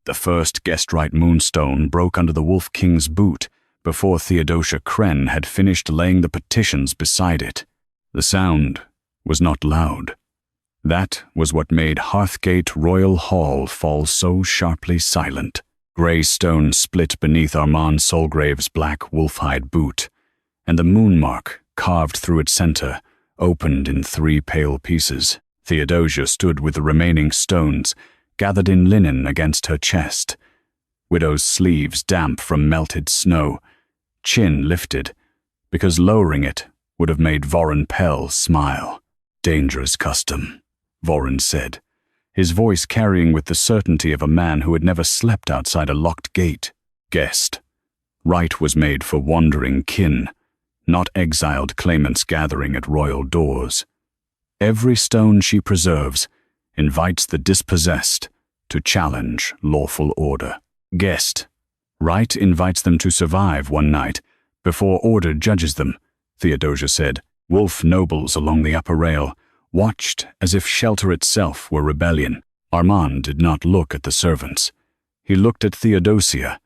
The first guest-right moonstone broke under the Wolf King's boot before Theodosia Crenn had finished laying the petitions beside it. The sound was not loud. That was what made Hearthgate Royal Hall fall so sharply silent. Grey stone split beneath Armand Solgrave's black wolf-hide boot, and the moon mark, carved through its center, opened in 3 pale pieces. Theodosia stood with the remaining stones, gathered in linen against her chest, widow's sleeves damp from melted snow, chin lifted, because lowering it would have made Voren Pell smile. "Dangerous custom," Voren said, his voice carrying with the certainty of a man who had never slept outside a locked gate. "Guest. Rite was made for wandering kin, not exiled claimants gathering at royal doors. Every stone she preserves invites the dispossessed to challenge lawful order. Guest. Rite invites them to survive one night before order judges them," Theodosia said. Wolf nobles along the upper rail watched as if shelter itself were rebellion. Armand did not look at the servants. He looked at Theodosia,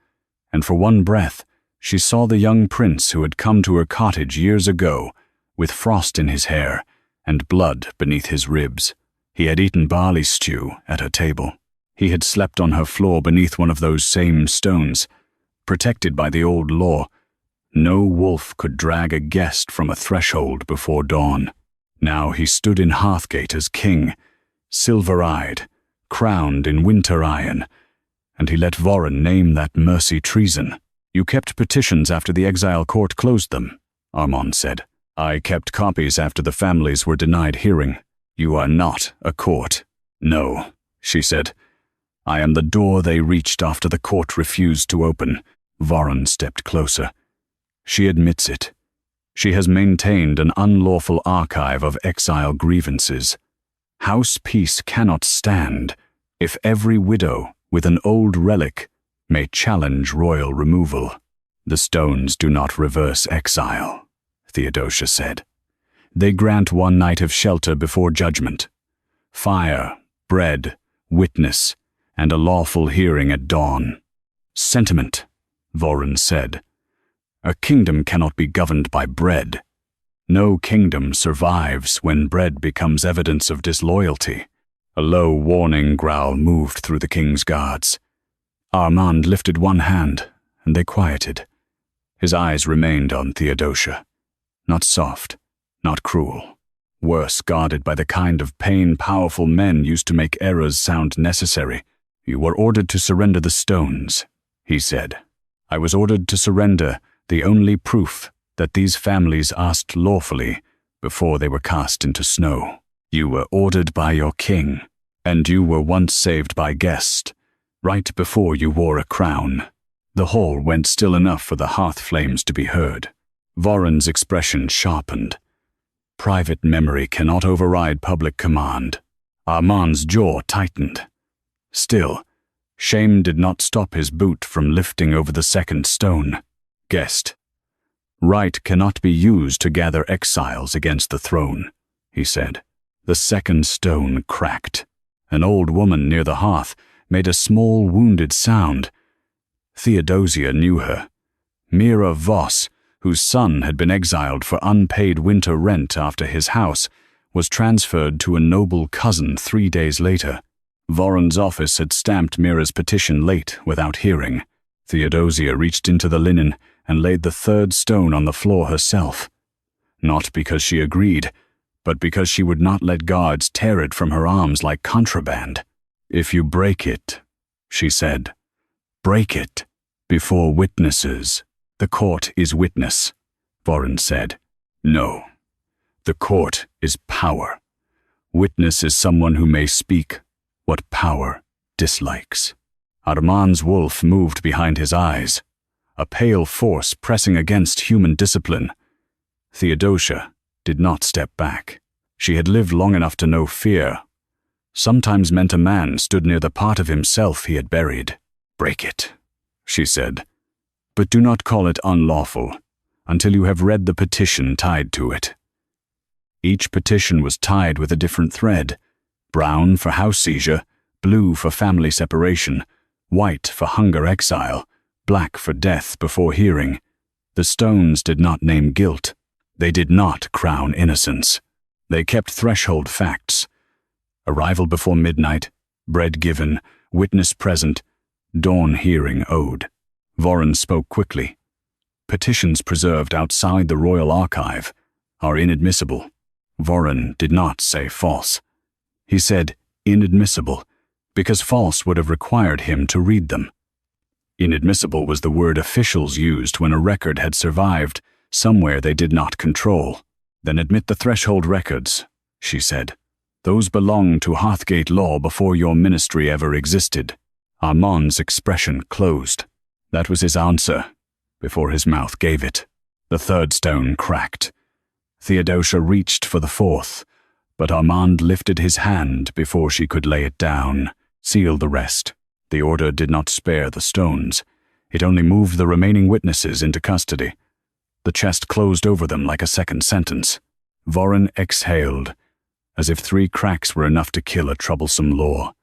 and for one breath she saw the young prince who had come to her cottage years ago, with frost in his hair and blood beneath his ribs. He had eaten barley stew at her table. He had slept on her floor beneath one of those same stones. Protected by the old law, no wolf could drag a guest from a threshold before dawn. Now he stood in Hearthgate as king, silver-eyed, crowned in winter iron, and he let Voren name that mercy treason. "You kept petitions after the exile court closed them," Armand said. "I kept copies after the families were denied hearing. You are not a court." "No," she said. "I am the door they reached after the court refused to open." Voren stepped closer. "She admits it. She has maintained an unlawful archive of exile grievances. House peace cannot stand if every widow with an old relic may challenge royal removal." "The stones do not reverse exile," Theodosia said. "They grant one night of shelter before judgment. Fire, bread, witness, and a lawful hearing at dawn." "Sentiment," Voren said. "A kingdom cannot be governed by bread. No kingdom survives when bread becomes evidence of disloyalty." A low warning growl moved through the king's guards. Armand lifted one hand, and they quieted. His eyes remained on Theodosia. Not soft, not cruel. Worse, guarded by the kind of pain powerful men used to make errors sound necessary. "You were ordered to surrender the stones," he said. "I was ordered to surrender the only proof that these families asked lawfully before they were cast into snow. You were ordered by your king, and you were once saved by guest, right before you wore a crown." The hall went still enough for the hearth flames to be heard. Voren's expression sharpened. Private memory cannot override public command. Armand's jaw tightened. Still, shame did not stop his boot from lifting over the second stone. "Guest. Right cannot be used to gather exiles against the throne," he said. The second stone cracked. An old woman near the hearth made a small wounded sound. Theodosia knew her. Mira Voss, whose son had been exiled for unpaid winter rent after his house, was transferred to a noble cousin 3 days later. Voren's office had stamped Mira's petition late without hearing. Theodosia reached into the linen and laid the third stone on the floor herself. Not because she agreed, but because she would not let guards tear it from her arms like contraband. "If you break it," she said, "break it before witnesses." "The court is witness," Voren said. "No. The court is power. Witness is someone who may speak what power dislikes." Armand's wolf moved behind his eyes, a pale force pressing against human discipline. Theodosia did not step back. She had lived long enough to know fear. Sometimes meant a man stood near the part of himself he had buried. "Break it," she said, "but do not call it unlawful until you have read the petition tied to it." Each petition was tied with a different thread: brown for house seizure, blue for family separation, white for hunger exile, black for death before hearing. The stones did not name guilt. They did not crown innocence. They kept threshold facts. Arrival before midnight, bread given, witness present, dawn hearing owed. Voren spoke quickly. Petitions preserved outside the royal archive are inadmissible. Voren did not say false. He said inadmissible, because false would have required him to read them. Inadmissible was the word officials used when a record had survived somewhere they did not control. Then admit the threshold records, she said. Those belonged to Hearthgate law before your ministry ever existed. Armand's expression closed. That was his answer, before his mouth gave it. The third stone cracked. Theodosia reached for the fourth, but Armand lifted his hand before she could lay it down, seal the rest. The order did not spare the stones. It only moved the remaining witnesses into custody. The chest closed over them like a second sentence. Voren exhaled, as if 3 cracks were enough to kill a troublesome law.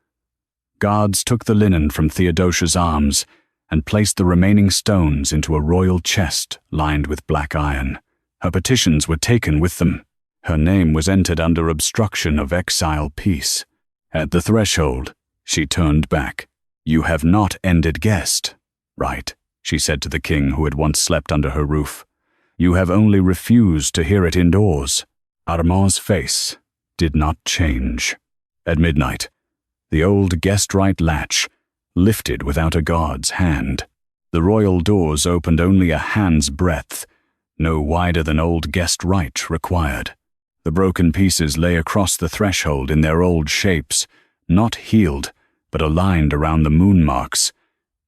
Guards took the linen from Theodosia's arms and placed the remaining stones into a royal chest lined with black iron. Her petitions were taken with them. Her name was entered under obstruction of exile peace. At the threshold, she turned back. "You have not ended guest, right?" she said to the king who had once slept under her roof. "You have only refused to hear it indoors." Armand's face did not change. At midnight, the old guest right latch lifted without a guard's hand. The royal doors opened only a hand's breadth, no wider than old guest right required. The broken pieces lay across the threshold in their old shapes, not healed, but aligned around the moon marks,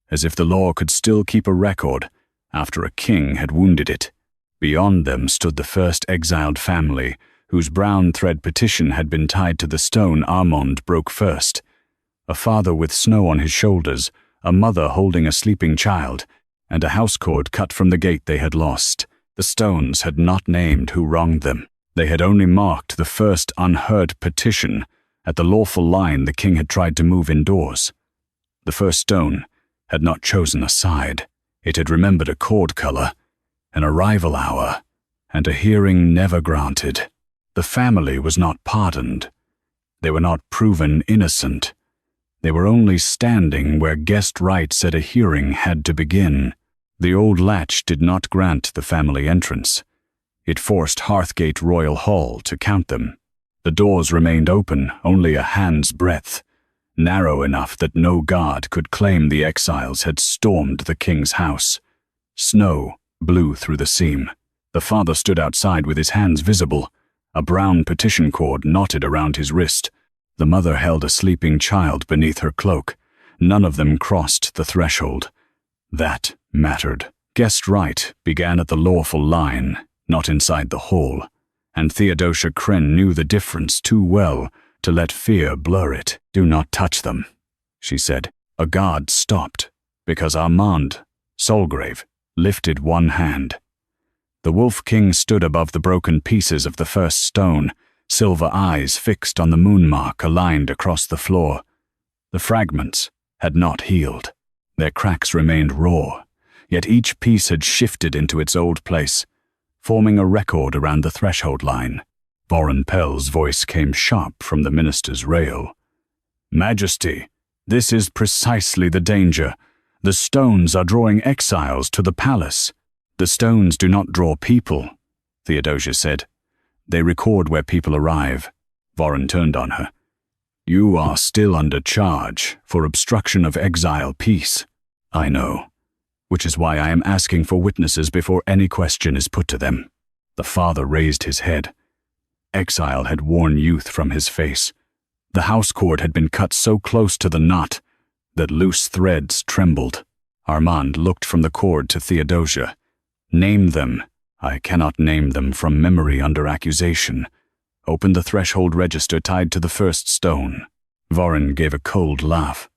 as if the law could still keep a record after a king had wounded it. Beyond them stood the first exiled family, whose brown thread petition had been tied to the stone Armand broke first. A father with snow on his shoulders, a mother holding a sleeping child, and a house cord cut from the gate they had lost. The stones had not named who wronged them. They had only marked the first unheard petition at the lawful line the king had tried to move indoors. The first stone had not chosen a side. It had remembered a cord color, an arrival hour, and a hearing never granted. The family was not pardoned. They were not proven innocent. They were only standing where guest right said a hearing had to begin. The old latch did not grant the family entrance. It forced Hearthgate Royal Hall to count them. The doors remained open only a hand's breadth, narrow enough that no guard could claim the exiles had stormed the king's house. Snow blew through the seam. The father stood outside with his hands visible, a brown petition cord knotted around his wrist. The mother held a sleeping child beneath her cloak. None of them crossed the threshold. That mattered. Guest right began at the lawful line, not inside the hall, and Theodosia Crenn knew the difference too well to let fear blur it. "Do not touch them," she said. A guard stopped, because Armand, Solgrave, lifted one hand. The Wolf King stood above the broken pieces of the first stone, silver eyes fixed on the moon mark aligned across the floor. The fragments had not healed. Their cracks remained raw, yet each piece had shifted into its old place, forming a record around the threshold line. Voren Pell's voice came sharp from the minister's rail. "Majesty, this is precisely the danger. The stones are drawing exiles to the palace." "The stones do not draw people," Theodosia said. "They record where people arrive." Voren turned on her. "You are still under charge for obstruction of exile peace." "I know, which is why I am asking for witnesses before any question is put to them." The father raised his head. Exile had worn youth from his face. The house cord had been cut so close to the knot that loose threads trembled. Armand looked from the cord to Theodosia. "Name them." "I cannot name them from memory under accusation." "Open the threshold register tied to the first stone." Voren gave a cold laugh.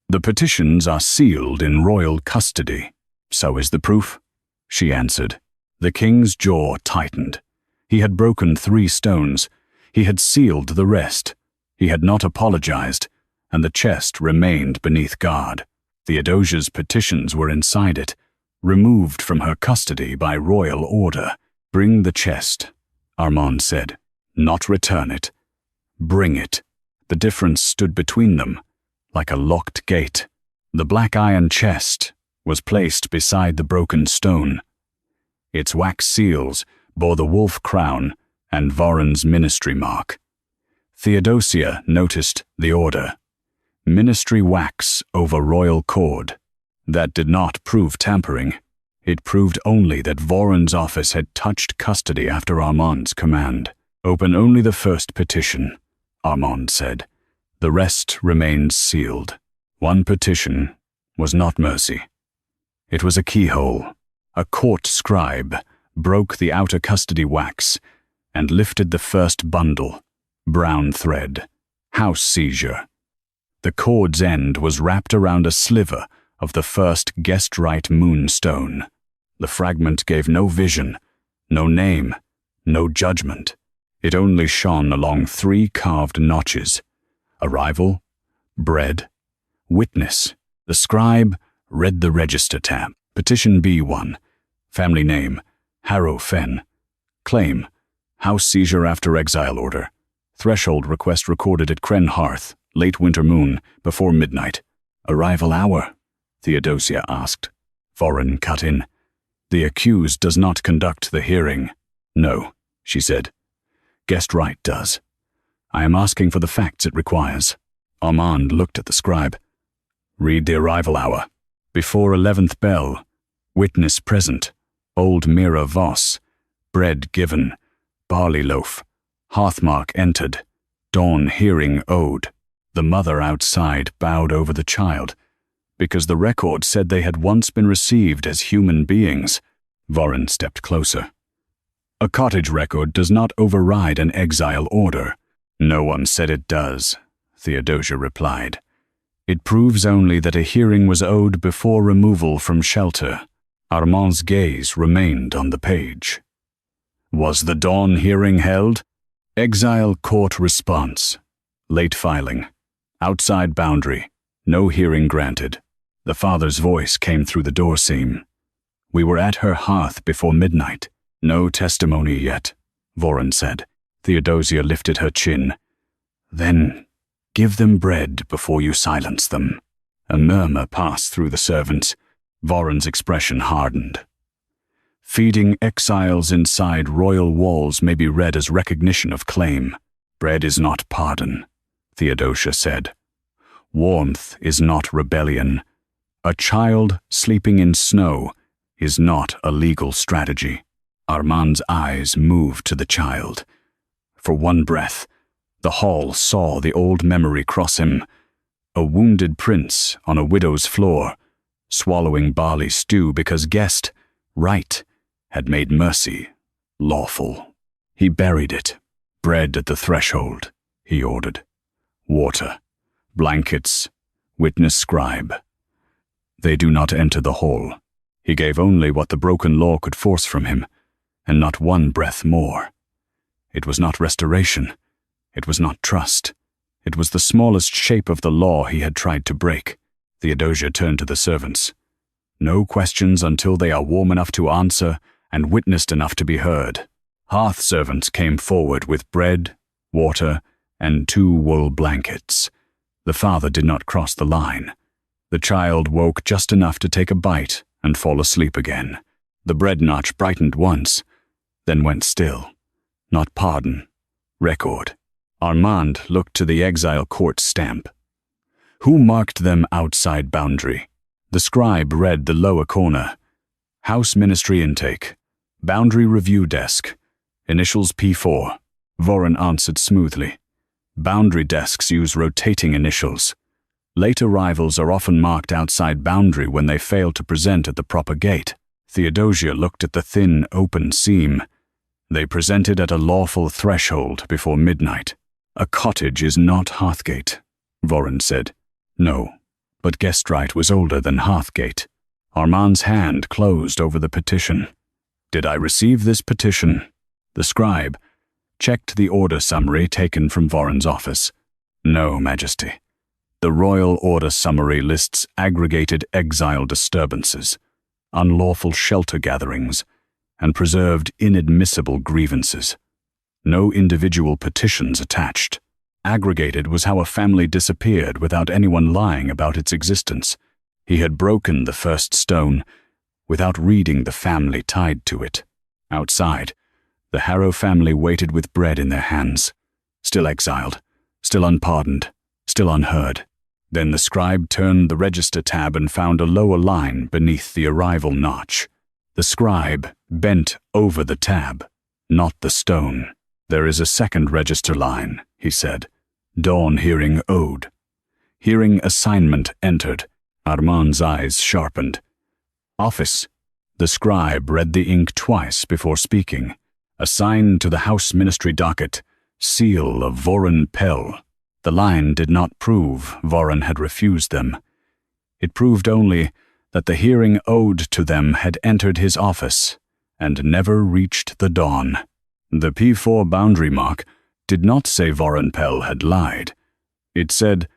"The petitions are sealed in royal custody." "So is the proof," she answered. The king's jaw tightened. He had broken 3 stones. He had sealed the rest. He had not apologized, and the chest remained beneath guard. Theodosia's petitions were inside it, removed from her custody by royal order. "Bring the chest," Armand said. "Not return it. Bring it." The difference stood between them, like a locked gate. The black iron chest was placed beside the broken stone. Its wax seals bore the wolf crown and Voron's ministry mark. Theodosia noticed the order. Ministry wax over royal cord. That did not prove tampering. It proved only that Voron's office had touched custody after Armand's command. "Open only the first petition," Armand said. "The rest remains sealed." One petition was not mercy. It was a keyhole. A court scribe broke the outer custody wax and lifted the first bundle, brown thread, house seizure. The cord's end was wrapped around a sliver of the first guest right moonstone. The fragment gave no vision, no name, no judgment. It only shone along 3 carved notches. Arrival, bread, witness. The scribe read the register tab. Petition B1. Family name, Harrow Fenn. Claim, house seizure after exile order. Threshold request recorded at Crenn Hearth, late winter moon, before midnight. Arrival hour? Theodosia asked. Voron cut in. The accused does not conduct the hearing. No, she said. Guest right does. I am asking for the facts it requires. Armand looked at the scribe. Read the arrival hour. Before 11th bell. Witness present. Old mirror Voss. Bread given. Barley loaf. Hearthmark entered. Dawn hearing owed. The mother outside bowed over the child, because the record said they had once been received as human beings. Voron stepped closer. A cottage record does not override an exile order. No one said it does, Theodosia replied. It proves only that a hearing was owed before removal from shelter. Armand's gaze remained on the page. Was the dawn hearing held? Exile court response. Late filing. Outside boundary. No hearing granted. The father's voice came through the door seam. We were at her hearth before midnight. No testimony yet, Voron said. Theodosia lifted her chin. Then, give them bread before you silence them. A murmur passed through the servants. Voron's expression hardened. Feeding exiles inside royal walls may be read as recognition of claim. Bread is not pardon, Theodosia said. Warmth is not rebellion. A child sleeping in snow is not a legal strategy. Armand's eyes moved to the child. For one breath, the hall saw the old memory cross him. A wounded prince on a widow's floor, swallowing barley stew because guest, right, had made mercy lawful. He buried it. Bread at the threshold, he ordered. Water, blankets, witness scribe. They do not enter the hall. He gave only what the broken law could force from him, and not one breath more. It was not restoration. It was not trust. It was the smallest shape of the law he had tried to break. Theodosia turned to the servants. No questions until they are warm enough to answer and witnessed enough to be heard. Hearth servants came forward with bread, water, and 2 wool blankets. The father did not cross the line. The child woke just enough to take a bite and fall asleep again. The bread notch brightened once, then went still. Not pardon, record. Armand looked to the exile court stamp. Who marked them outside boundary? The scribe read the lower corner. House ministry intake. Boundary review desk. Initials P4. Voron answered smoothly. Boundary desks use rotating initials. Late arrivals are often marked outside boundary when they fail to present at the proper gate. Theodosia looked at the thin, open seam. They presented at a lawful threshold before midnight. A cottage is not Hearthgate, Voron said. No, but guest right was older than Hearthgate. Armand's hand closed over the petition. Did I receive this petition? The scribe checked the order summary taken from Voron's office. No, Majesty. The royal order summary lists aggregated exile disturbances, unlawful shelter gatherings, and preserved inadmissible grievances. No individual petitions attached. Aggregated was how a family disappeared without anyone lying about its existence. He had broken the first stone without reading the family tied to it. Outside, the Harrow family waited with bread in their hands, still exiled, still unpardoned, still unheard. Then the scribe turned the register tab and found a lower line beneath the arrival notch. The scribe bent over the tab, not the stone. "There is a second register line," he said. "Dawn hearing ode." Hearing assignment entered. Armand's eyes sharpened. "Office." The scribe read the ink twice before speaking. "Assigned to the House Ministry docket. Seal of Voren Pell." The line did not prove Voren had refused them. It proved only that the hearing ode to them had entered his office and never reached the dawn. The P4 boundary mark did not say Voren Pell had lied. It said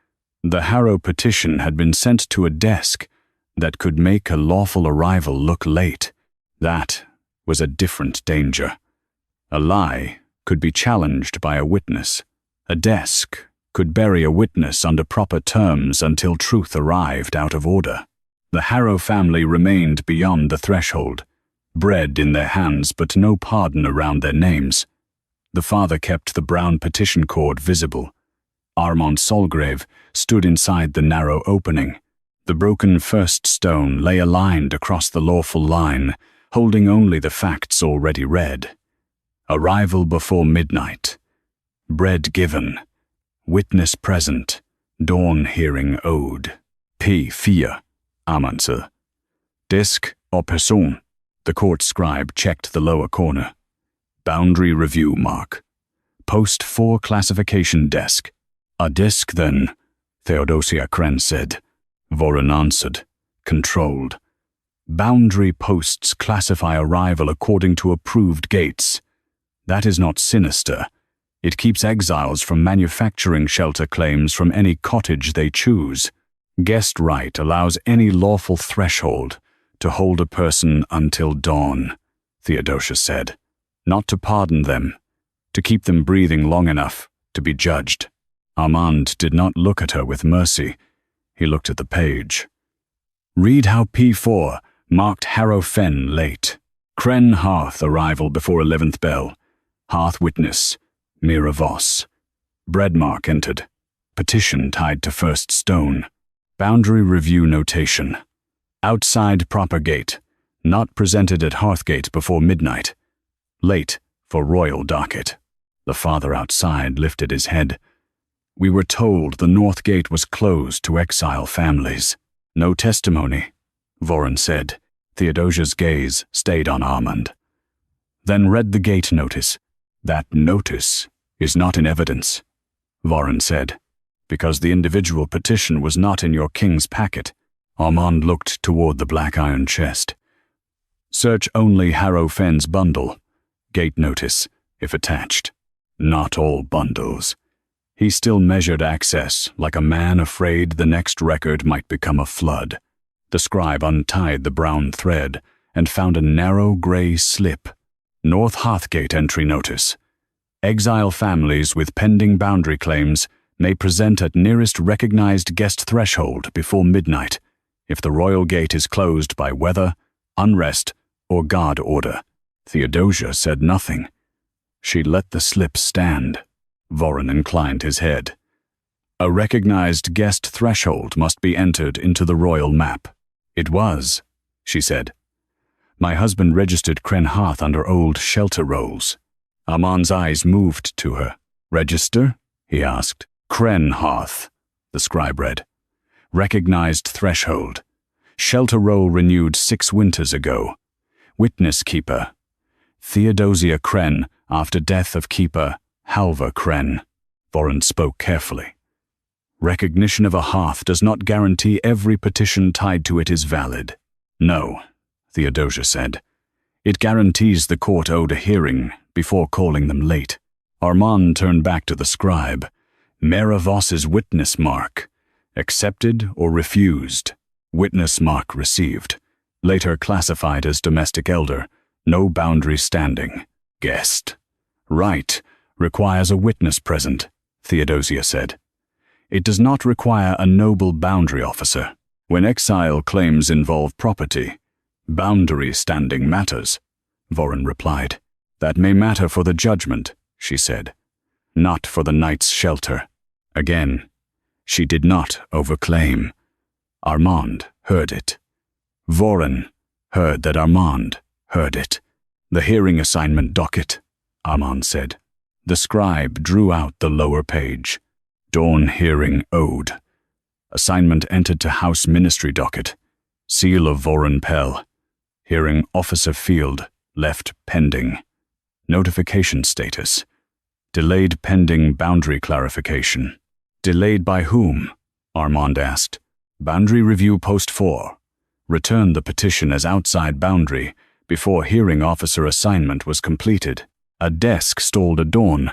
the Harrow petition had been sent to a desk that could make a lawful arrival look late. That was a different danger. A lie could be challenged by a witness. A desk could bury a witness under proper terms until truth arrived out of order. The Harrow family remained beyond the threshold, bread in their hands but no pardon around their names. The father kept the brown petition cord visible. Armand Solgrave stood inside the narrow opening. The broken first stone lay aligned across the lawful line, holding only the facts already read. Arrival before midnight. Bread given. Witness present. Dawn hearing ode. P4. Amanse. Disk or person. The court scribe checked the lower corner. Boundary review mark. Post 4 classification desk. A disk then, Theodosia Crenn said. Voren answered. Controlled. Boundary posts classify arrival according to approved gates. That is not sinister. It keeps exiles from manufacturing shelter claims from any cottage they choose. Guest right allows any lawful threshold to hold a person until dawn, Theodosia said. Not to pardon them, to keep them breathing long enough to be judged. Armand did not look at her with mercy. He looked at the page. Read how P4 marked Harrow Fen late. Crenn Hearth arrival before 11th bell. Hearth witness, Mira Voss. Breadmark entered. Petition tied to first stone. Boundary review notation. Outside proper gate. Not presented at Hearthgate before midnight. Late for royal docket. The father outside lifted his head. We were told the north gate was closed to exile families. No testimony, Voren said. Theodosia's gaze stayed on Armand. Then read the gate notice. That notice is not in evidence, Voren said, because the individual petition was not in your king's packet. Armand looked toward the black iron chest. Search only Harrow Fen's bundle. Gate notice, if attached. Not all bundles. He still measured access like a man afraid the next record might become a flood. The scribe untied the brown thread and found a narrow gray slip. North Hearthgate entry notice. Exile families with pending boundary claims may present at nearest recognized guest threshold before midnight if the royal gate is closed by weather, unrest, or guard order. Theodosia said nothing. She let the slip stand. Voren inclined his head. A recognized guest threshold must be entered into the royal map. It was, she said. My husband registered Crenn Hearth under old shelter rolls. Armand's eyes moved to her. Register? He asked. Crenn Hearth, the scribe read. Recognized threshold. Shelter roll renewed 6 winters ago. Witness keeper. Theodosia Crenn after death of keeper Halva Crenn. Voren spoke carefully. Recognition of a hearth does not guarantee every petition tied to it is valid. No, Theodosia said. It guarantees the court owed a hearing before calling them late. Armand turned back to the scribe. Mira Voss's witness mark. Accepted or refused. Witness mark received. Later classified as domestic elder. No boundary standing. Guest. Right. Requires a witness present, Theodosia said. It does not require a noble boundary officer. When exile claims involve property, boundary standing matters, Voren replied. That may matter for the judgment, she said. Not for the night's shelter. Again, she did not overclaim. Armand heard it. Voren heard that Armand heard it. The hearing assignment docket, Armand said. The scribe drew out the lower page. Dawn hearing ode. Assignment entered to House Ministry docket. Seal of Voren Pell. Hearing Officer Field left pending. Notification status. Delayed pending boundary clarification. Delayed by whom? Armand asked. Boundary review post 4. Returned the petition as outside boundary before hearing officer assignment was completed. A desk stalled at dawn,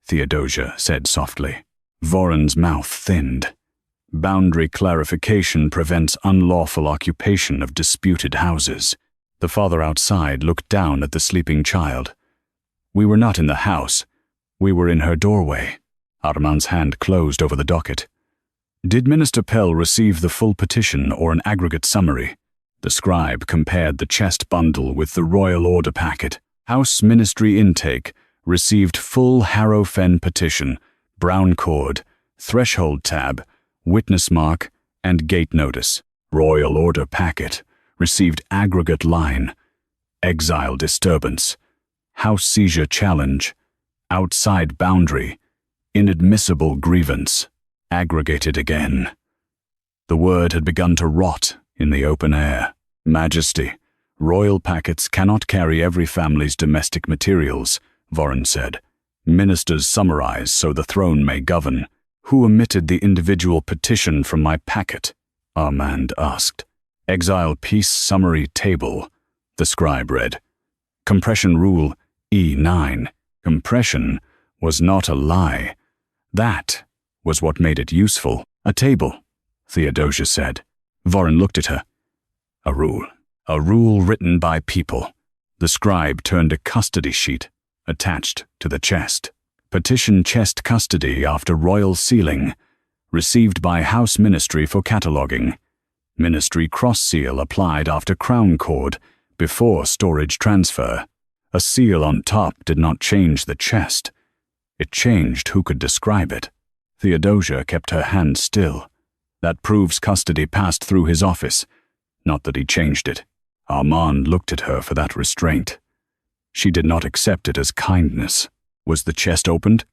Theodosia said softly. Voren's mouth thinned. Boundary clarification prevents unlawful occupation of disputed houses. The father outside looked down at the sleeping child. We were not in the house. We were in her doorway. Armand's hand closed over the docket. Did Minister Pell receive the full petition or an aggregate summary? The scribe compared the chest bundle with the royal order packet. House Ministry intake received full Harrow Fen petition, brown cord, threshold tab, witness mark, and gate notice. Royal order packet received aggregate line, exile disturbance, house seizure challenge, outside boundary, inadmissible grievance, aggregated again. The word had begun to rot in the open air. Majesty, royal packets cannot carry every family's domestic materials, Voren said. Ministers summarize so the throne may govern. Who omitted the individual petition from my packet? Armand asked. Exile peace summary table, the scribe read. Compression rule E9. Compression was not a lie. That was what made it useful. A table, Theodosia said. Voren looked at her. A rule written by people. The scribe turned a custody sheet, attached to the chest. Petition chest custody after royal sealing, received by House Ministry for cataloguing. Ministry cross seal applied after crown cord, before storage transfer. A seal on top did not change the chest. It changed who could describe it. Theodosia kept her hand still. That proves custody passed through his office. Not that he changed it. Armand looked at her for that restraint. She did not accept it as kindness. Was the chest opened?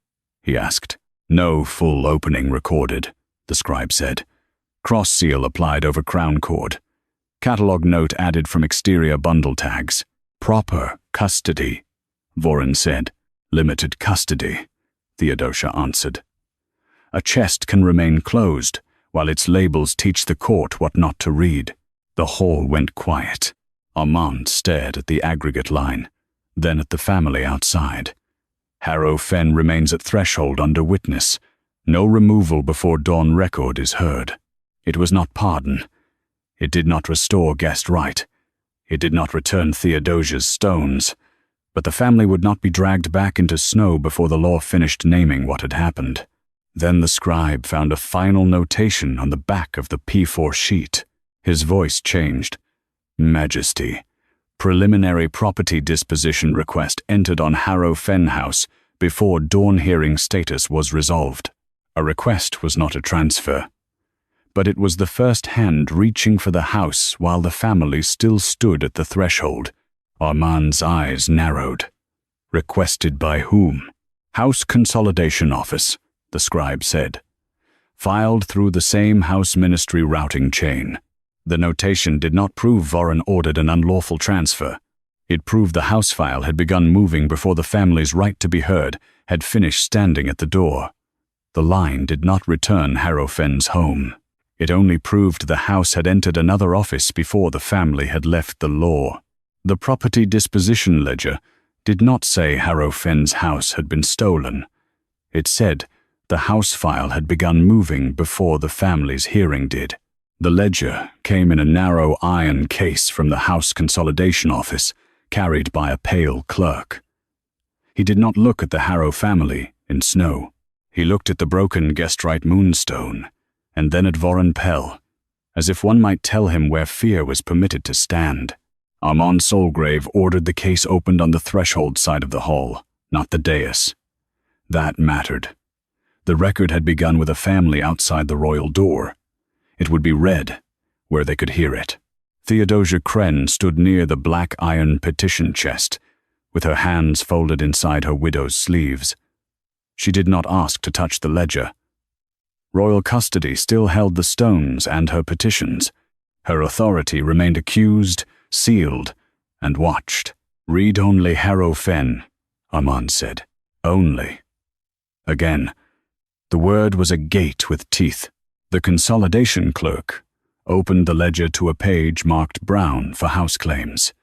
He asked. No full opening recorded, the scribe said. Cross seal applied over crown cord. Catalog note added from exterior bundle tags. Proper custody, Voren said. Limited custody, Theodosia answered. A chest can remain closed, while its labels teach the court what not to read. The hall went quiet. Armand stared at the aggregate line, then at the family outside. Harrow Fen remains at threshold under witness. No removal before dawn record is heard. It was not pardon. It did not restore guest right. It did not return Theodosia's stones. But the family would not be dragged back into snow before the law finished naming what had happened. Then the scribe found a final notation on the back of the P4 sheet. His voice changed. Majesty. Preliminary property disposition request entered on Harrow Fen House before dawn hearing status was resolved. A request was not a transfer. But it was the first hand reaching for the house while the family still stood at the threshold. Armand's eyes narrowed. Requested by whom? House Consolidation Office, the scribe said. Filed through the same House Ministry routing chain. The notation did not prove Voren ordered an unlawful transfer. It proved the house file had begun moving before the family's right to be heard had finished standing at the door. The line did not return Harrow Fen's home. It only proved the house had entered another office before the family had left the law. The property disposition ledger did not say Harrow Fen's house had been stolen. It said The house file had begun moving before the family's hearing did. The ledger came in a narrow iron case from the House Consolidation Office, carried by a pale clerk. He did not look at the Harrow family in snow. He looked at the broken Gestrite moonstone, and then at Voren Pell, as if one might tell him where fear was permitted to stand. Armand Solgrave ordered the case opened on the threshold side of the hall, not the dais. That mattered. The record had begun with a family outside the royal door. It would be read, where they could hear it. Theodosia Crenn stood near the black iron petition chest, with her hands folded inside her widow's sleeves. She did not ask to touch the ledger. Royal custody still held the stones and her petitions. Her authority remained accused, sealed, and watched. "Read only Harrow Fen," Armand said. "Only." Again, the word was a gate with teeth. The consolidation clerk opened the ledger to a page marked brown for house claims.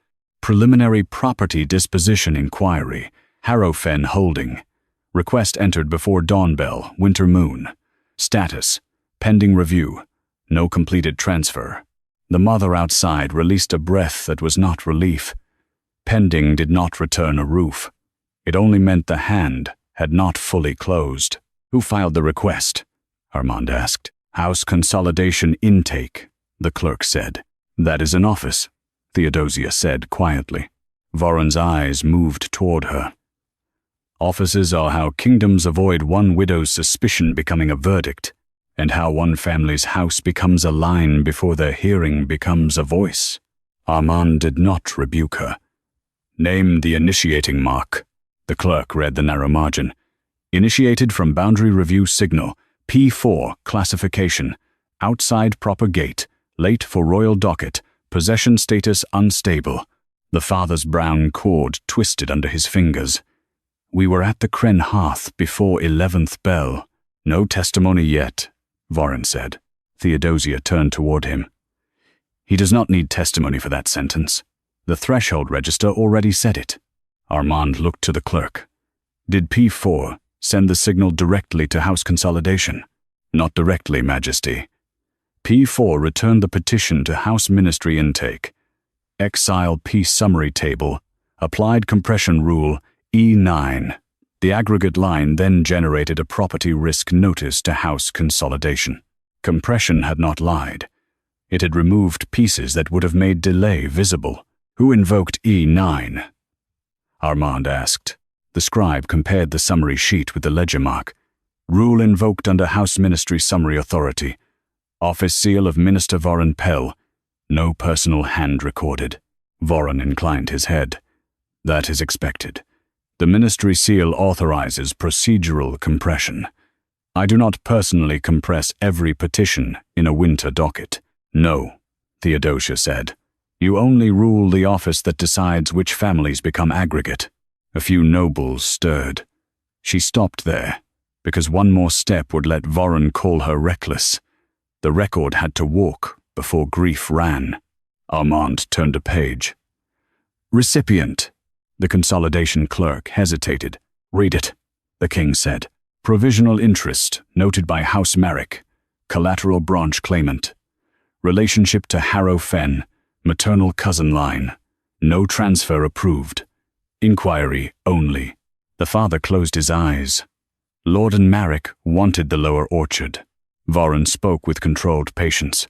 Preliminary property disposition inquiry, Harrow Fen holding. Request entered before dawn bell, winter moon. Status, pending review, no completed transfer. The mother outside released a breath that was not relief. Pending did not return a roof. It only meant the hand had not fully closed. "Who filed the request?" Armand asked. "House Consolidation Intake," the clerk said. "That is an office," Theodosia said quietly. Voren's eyes moved toward her. "Offices are how kingdoms avoid one widow's suspicion becoming a verdict, and how one family's house becomes a line before their hearing becomes a voice." Armand did not rebuke her. "Name the initiating mark." The clerk read the narrow margin. "Initiated from boundary review signal, P4, classification, outside proper gate, late for royal docket, possession status unstable." The father's brown cord twisted under his fingers. "We were at the Crenn hearth before 11th bell." "No testimony yet," Voren said. Theodosia turned toward him. "He does not need testimony for that sentence. The threshold register already said it." Armand looked to the clerk. "Did P4 send the signal directly to House Consolidation?" "Not directly, Majesty. P4 returned the petition to House Ministry Intake. Exile Peace Summary Table, applied compression rule E9. The aggregate line then generated a property risk notice to House Consolidation. Compression had not lied. It had removed pieces that would have made delay visible. "Who invoked E9? Armand asked. The scribe compared the summary sheet with the ledger mark. "Rule invoked under House Ministry Summary Authority. Office seal of Minister Voren Pell. No personal hand recorded." Voren inclined his head. "That is expected. The ministry seal authorizes procedural compression. I do not personally compress every petition in a winter docket." "No," Theodosia said. "You only rule the office that decides which families become aggregate." A few nobles stirred. She stopped there, because one more step would let Voren call her reckless. The record had to walk before grief ran. Armand turned a page. "Recipient." The consolidation clerk hesitated. "Read it," the king said. "Provisional interest noted by House Merrick, collateral branch claimant. Relationship to Harrow Fen, maternal cousin line. No transfer approved. Inquiry only." The father closed his eyes. Lord and Marek wanted the lower orchard. Voren spoke with controlled patience.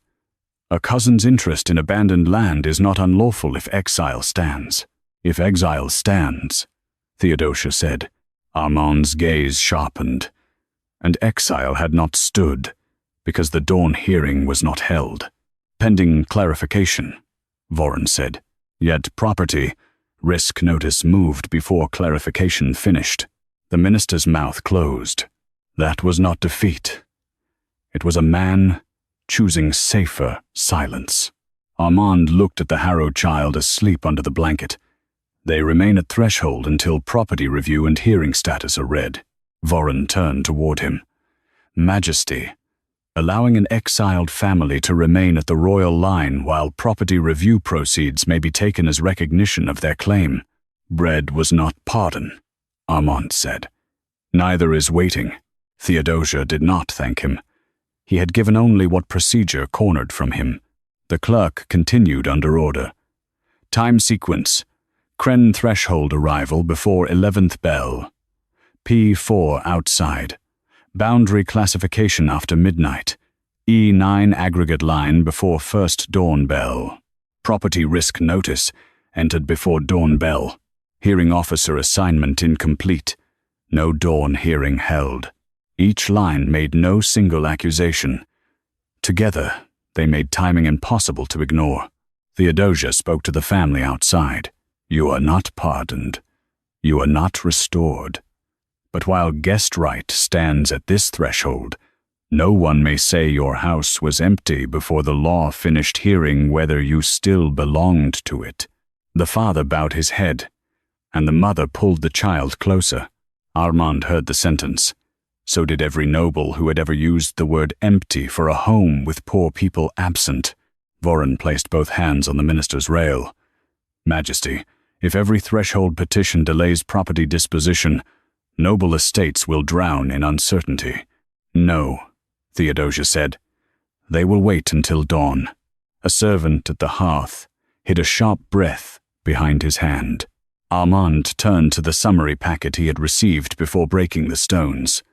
"A cousin's interest in abandoned land is not unlawful if exile stands." "If exile stands," Theodosia said. Armand's gaze sharpened. And exile had not stood, because the dawn hearing was not held. "Pending clarification," Voren said. "Yet property risk notice moved before clarification finished." The minister's mouth closed. That was not defeat. It was a man choosing safer silence. Armand looked at the Harrow child asleep under the blanket. "They remain at threshold until property review and hearing status are read." Voren turned toward him. "Majesty, allowing an exiled family to remain at the royal line while property review proceeds may be taken as recognition of their claim. Bread was not pardon," Armand said. "Neither is waiting." Theodosia did not thank him. He had given only what procedure cornered from him. The clerk continued under order. Time sequence. Crenn threshold arrival before 11th bell. P4 outside. Boundary classification after midnight. E9 aggregate line before first dawn bell. Property risk notice entered before dawn bell. Hearing officer assignment incomplete. No dawn hearing held. Each line made no single accusation. Together, they made timing impossible to ignore. Theodosia spoke to the family outside. You are not pardoned. You are not restored. But while guest right stands at this threshold, no one may say your house was empty before the law finished hearing whether you still belonged to it. The father bowed his head, and the mother pulled the child closer. Armand heard the sentence. So did every noble who had ever used the word empty for a home with poor people absent. Voron placed both hands on the minister's rail. Majesty, if every threshold petition delays property disposition, noble estates will drown in uncertainty. No, Theodosia said. They will wait until dawn. A servant at the hearth hid a sharp breath behind his hand. Armand turned to the summary packet he had received before breaking the stones.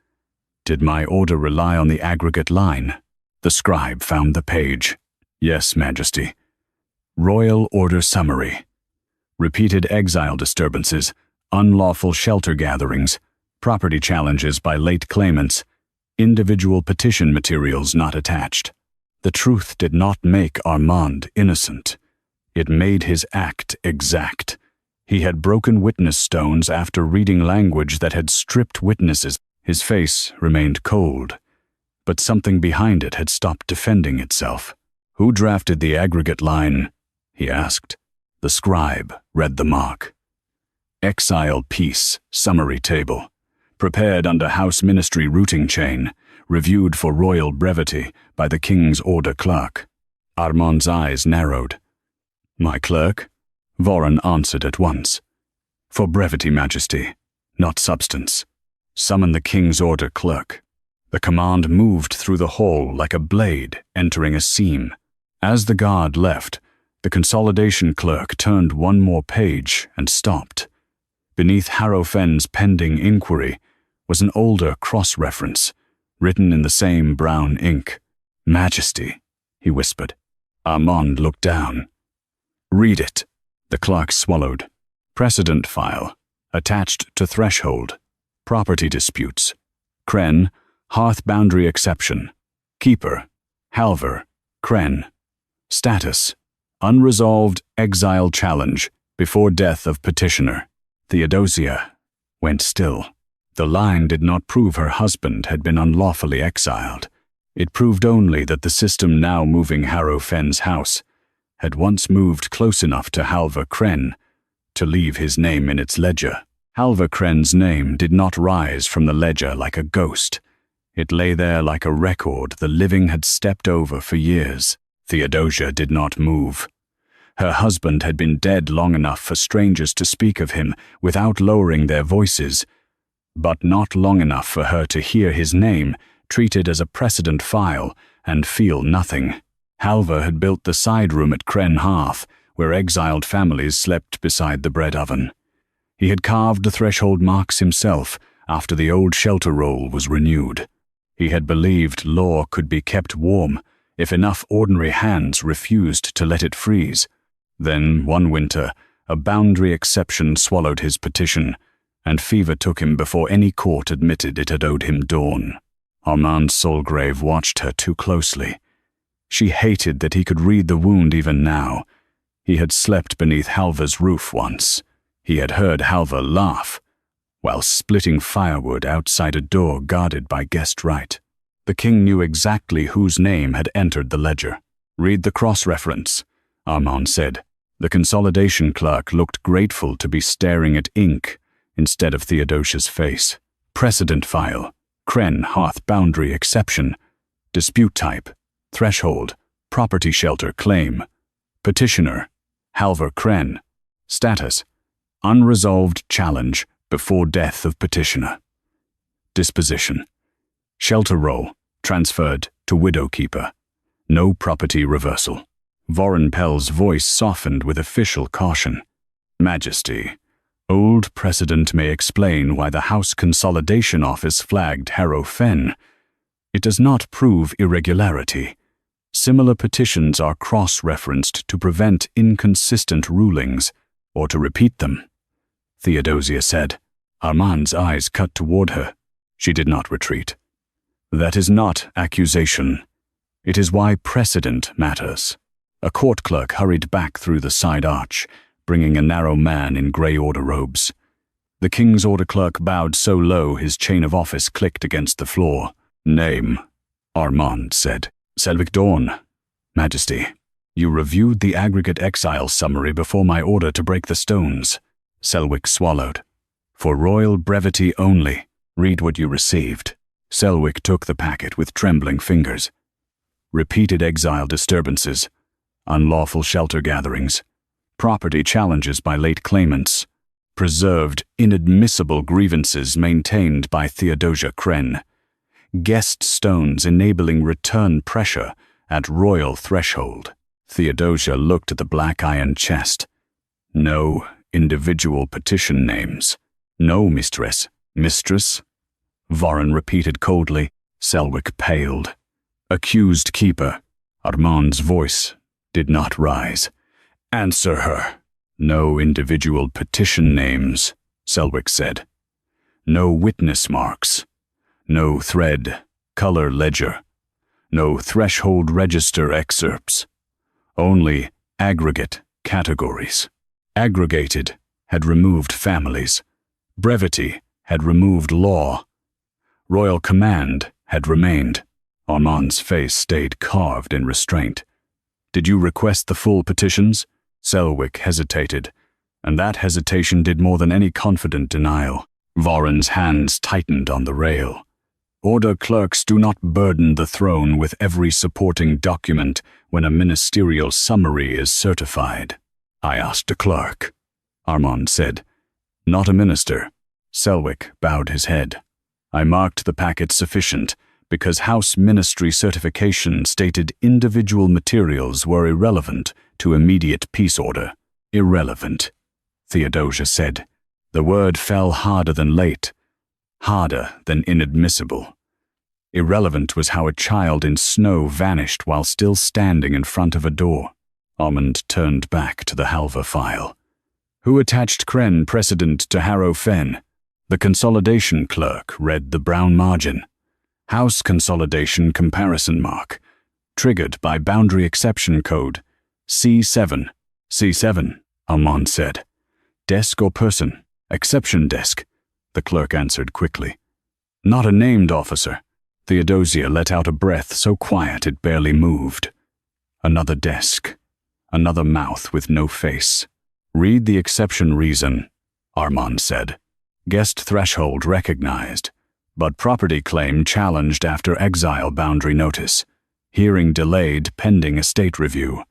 Did my order rely on the aggregate line? The scribe found the page. Yes, Majesty. Royal Order Summary. Repeated exile disturbances, unlawful shelter gatherings, property challenges by late claimants, individual petition materials not attached. The truth did not make Armand innocent. It made his act exact. He had broken witness stones after reading language that had stripped witnesses. His face remained cold, but something behind it had stopped defending itself. Who drafted the aggregate line? He asked. The scribe read the mark. Exile Peace Summary Table. Prepared under House Ministry routing chain. Reviewed for royal brevity by the King's Order clerk. Armand's eyes narrowed. My clerk? Voron answered at once. For brevity, Majesty, not substance. Summon the King's Order clerk. The command moved through the hall like a blade entering a seam. As the guard left, the consolidation clerk turned one more page and stopped. Beneath Harrowfen's pending inquiry was an older cross-reference, written in the same brown ink. Majesty, he whispered. Armand looked down. Read it. The clerk swallowed. Precedent file. Attached to threshold. Property disputes. Crenn, hearth boundary exception. Keeper. Halver. Crenn. Status. Unresolved exile challenge before death of petitioner. Theodosia went still. The line did not prove her husband had been unlawfully exiled. It proved only that the system now moving Harrowfen's house had once moved close enough to Halver Crenn to leave his name in its ledger. Halver Crenn's name did not rise from the ledger like a ghost. It lay there like a record the living had stepped over for years. Theodosia did not move. Her husband had been dead long enough for strangers to speak of him without lowering their voices, but not long enough for her to hear his name treated as a precedent file and feel nothing. Halver had built the side room at Crenn Hearth, where exiled families slept beside the bread oven. He had carved the threshold marks himself after the old shelter roll was renewed. He had believed law could be kept warm if enough ordinary hands refused to let it freeze. Then, one winter, a boundary exception swallowed his petition, and fever took him before any court admitted it had owed him dawn. Armand Solgrave watched her too closely. She hated that he could read the wound even now. He had slept beneath Halver's roof once. He had heard Halver laugh while splitting firewood outside a door guarded by guest right. The king knew exactly whose name had entered the ledger. Read the cross-reference, Armand said. The consolidation clerk looked grateful to be staring at ink instead of Theodosia's face. Precedent file. Crenn Hearth boundary exception. Dispute type. Threshold. Property shelter claim. Petitioner. Halver Crenn. Status. Unresolved challenge before death of petitioner. Disposition. Shelter roll, transferred to widowkeeper. No property reversal. Voren Pell's voice softened with official caution. Majesty, old precedent may explain why the House Consolidation Office flagged Harrow Fen. It does not prove irregularity. Similar petitions are cross-referenced to prevent inconsistent rulings, or to repeat them, Theodosia said. Armand's eyes cut toward her. She did not retreat. That is not accusation. It is why precedent matters. A court clerk hurried back through the side arch, bringing a narrow man in grey order robes. The king's order clerk bowed so low his chain of office clicked against the floor. Name, Armand said. Selwick Dawn. Majesty, you reviewed the aggregate exile summary before my order to break the stones. Selwick swallowed. For royal brevity only, read what you received. Selwick took the packet with trembling fingers. Repeated exile disturbances, unlawful shelter gatherings, property challenges by late claimants, preserved inadmissible grievances maintained by Theodosia Crenn, guest stones enabling return pressure at royal threshold. Theodosia looked at the black iron chest. No individual petition names. No, mistress. Mistress? Voren repeated coldly. Selwick paled. Accused keeper. Armand's voice did not rise. Answer her. No individual petition names, Selwick said. No witness marks. No thread, color ledger. No threshold register excerpts. Only aggregate categories. Aggregated had removed families. Brevity had removed law. Royal command had remained. Armand's face stayed carved in restraint. Did you request the full petitions? Selwick hesitated, and that hesitation did more than any confident denial. Voren's hands tightened on the rail. Order clerks do not burden the throne with every supporting document when a ministerial summary is certified. I asked a clerk, Armand said. Not a minister. Selwick bowed his head. I marked the packet sufficient because House Ministry certification stated individual materials were irrelevant to immediate peace order. Irrelevant, Theodosia said. The word fell harder than late, harder than inadmissible. Irrelevant was how a child in snow vanished while still standing in front of a door. Armand turned back to the Halva file. Who attached Crenn precedent to Harrow Fen? The consolidation clerk read the brown margin. House consolidation comparison mark. Triggered by boundary exception code. C7. C7, Armand said. Desk or person? Exception desk. The clerk answered quickly. Not a named officer. Theodosia let out a breath so quiet it barely moved. Another desk. Another mouth with no face. Read the exception reason, Armand said. Guest threshold recognized, but property claim challenged after exile boundary notice. Hearing delayed pending estate review.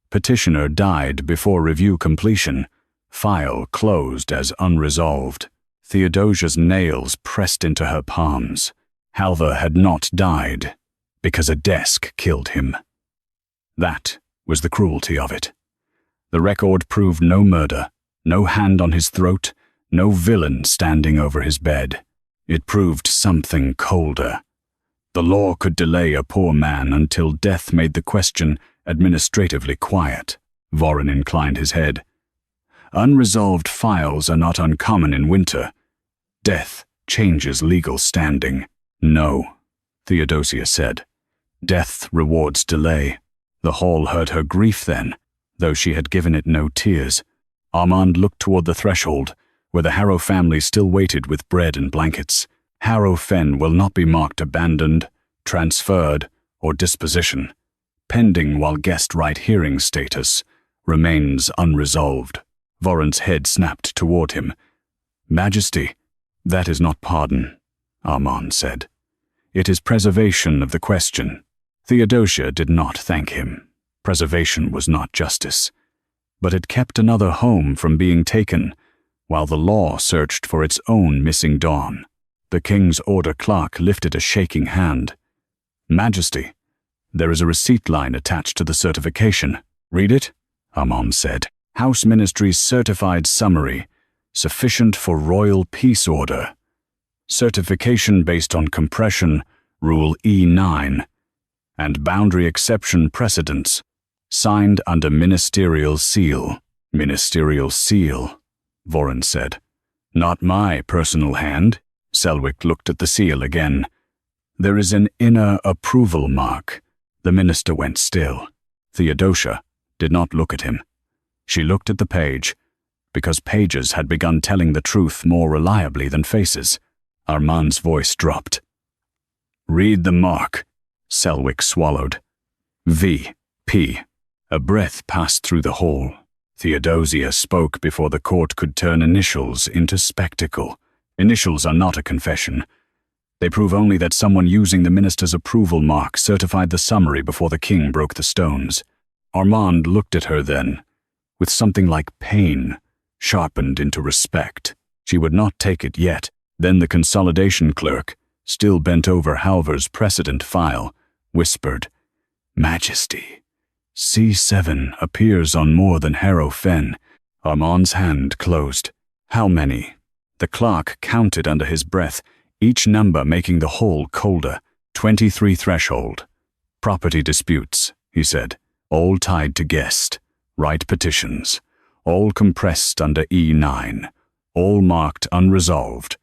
Petitioner died before review completion. File closed as unresolved. Theodosia's nails pressed into her palms. Halva had not died because a desk killed him. That was the cruelty of it. The record proved no murder, no hand on his throat, no villain standing over his bed. It proved something colder. The law could delay a poor man until death made the question administratively quiet. Voren inclined his head. Unresolved files are not uncommon in winter. Death changes legal standing. No, Theodosia said. Death rewards delay. The hall heard her grief then, though she had given it no tears. Armand looked toward the threshold, where the Harrow family still waited with bread and blankets. Harrow Fen will not be marked abandoned, transferred, or disposition. Pending while guest right hearing status remains unresolved. Voren's head snapped toward him. Majesty, that is not pardon, Armand said. It is preservation of the question. Theodosia did not thank him. Preservation was not justice. But it kept another home from being taken, while the law searched for its own missing dawn. The king's order clerk lifted a shaking hand. Majesty, there is a receipt line attached to the certification. Read it, Armand said. House Ministry's certified summary, sufficient for royal peace order. Certification based on compression, Rule E9, and boundary exception precedents, signed under ministerial seal. Ministerial seal, Voren said. Not my personal hand. Selwyck looked at the seal again. There is an inner approval mark. The minister went still. Theodosia did not look at him. She looked at the page, because pages had begun telling the truth more reliably than faces. Armand's voice dropped. Read the mark. Selwyck swallowed. V.P. A breath passed through the hall. Theodosia spoke before the court could turn initials into spectacle. Initials are not a confession. They prove only that someone using the minister's approval mark certified the summary before the king broke the stones. Armand looked at her then, with something like pain, sharpened into respect. She would not take it yet. Then the consolidation clerk, still bent over Halvar's precedent file, whispered, Majesty, C7 appears on more than heroine. Armand's hand closed. How many? The clerk counted under his breath, each number making the hole colder. 23 threshold. Property disputes, he said, all tied to guest. Right petitions. All compressed under E9. All marked unresolved.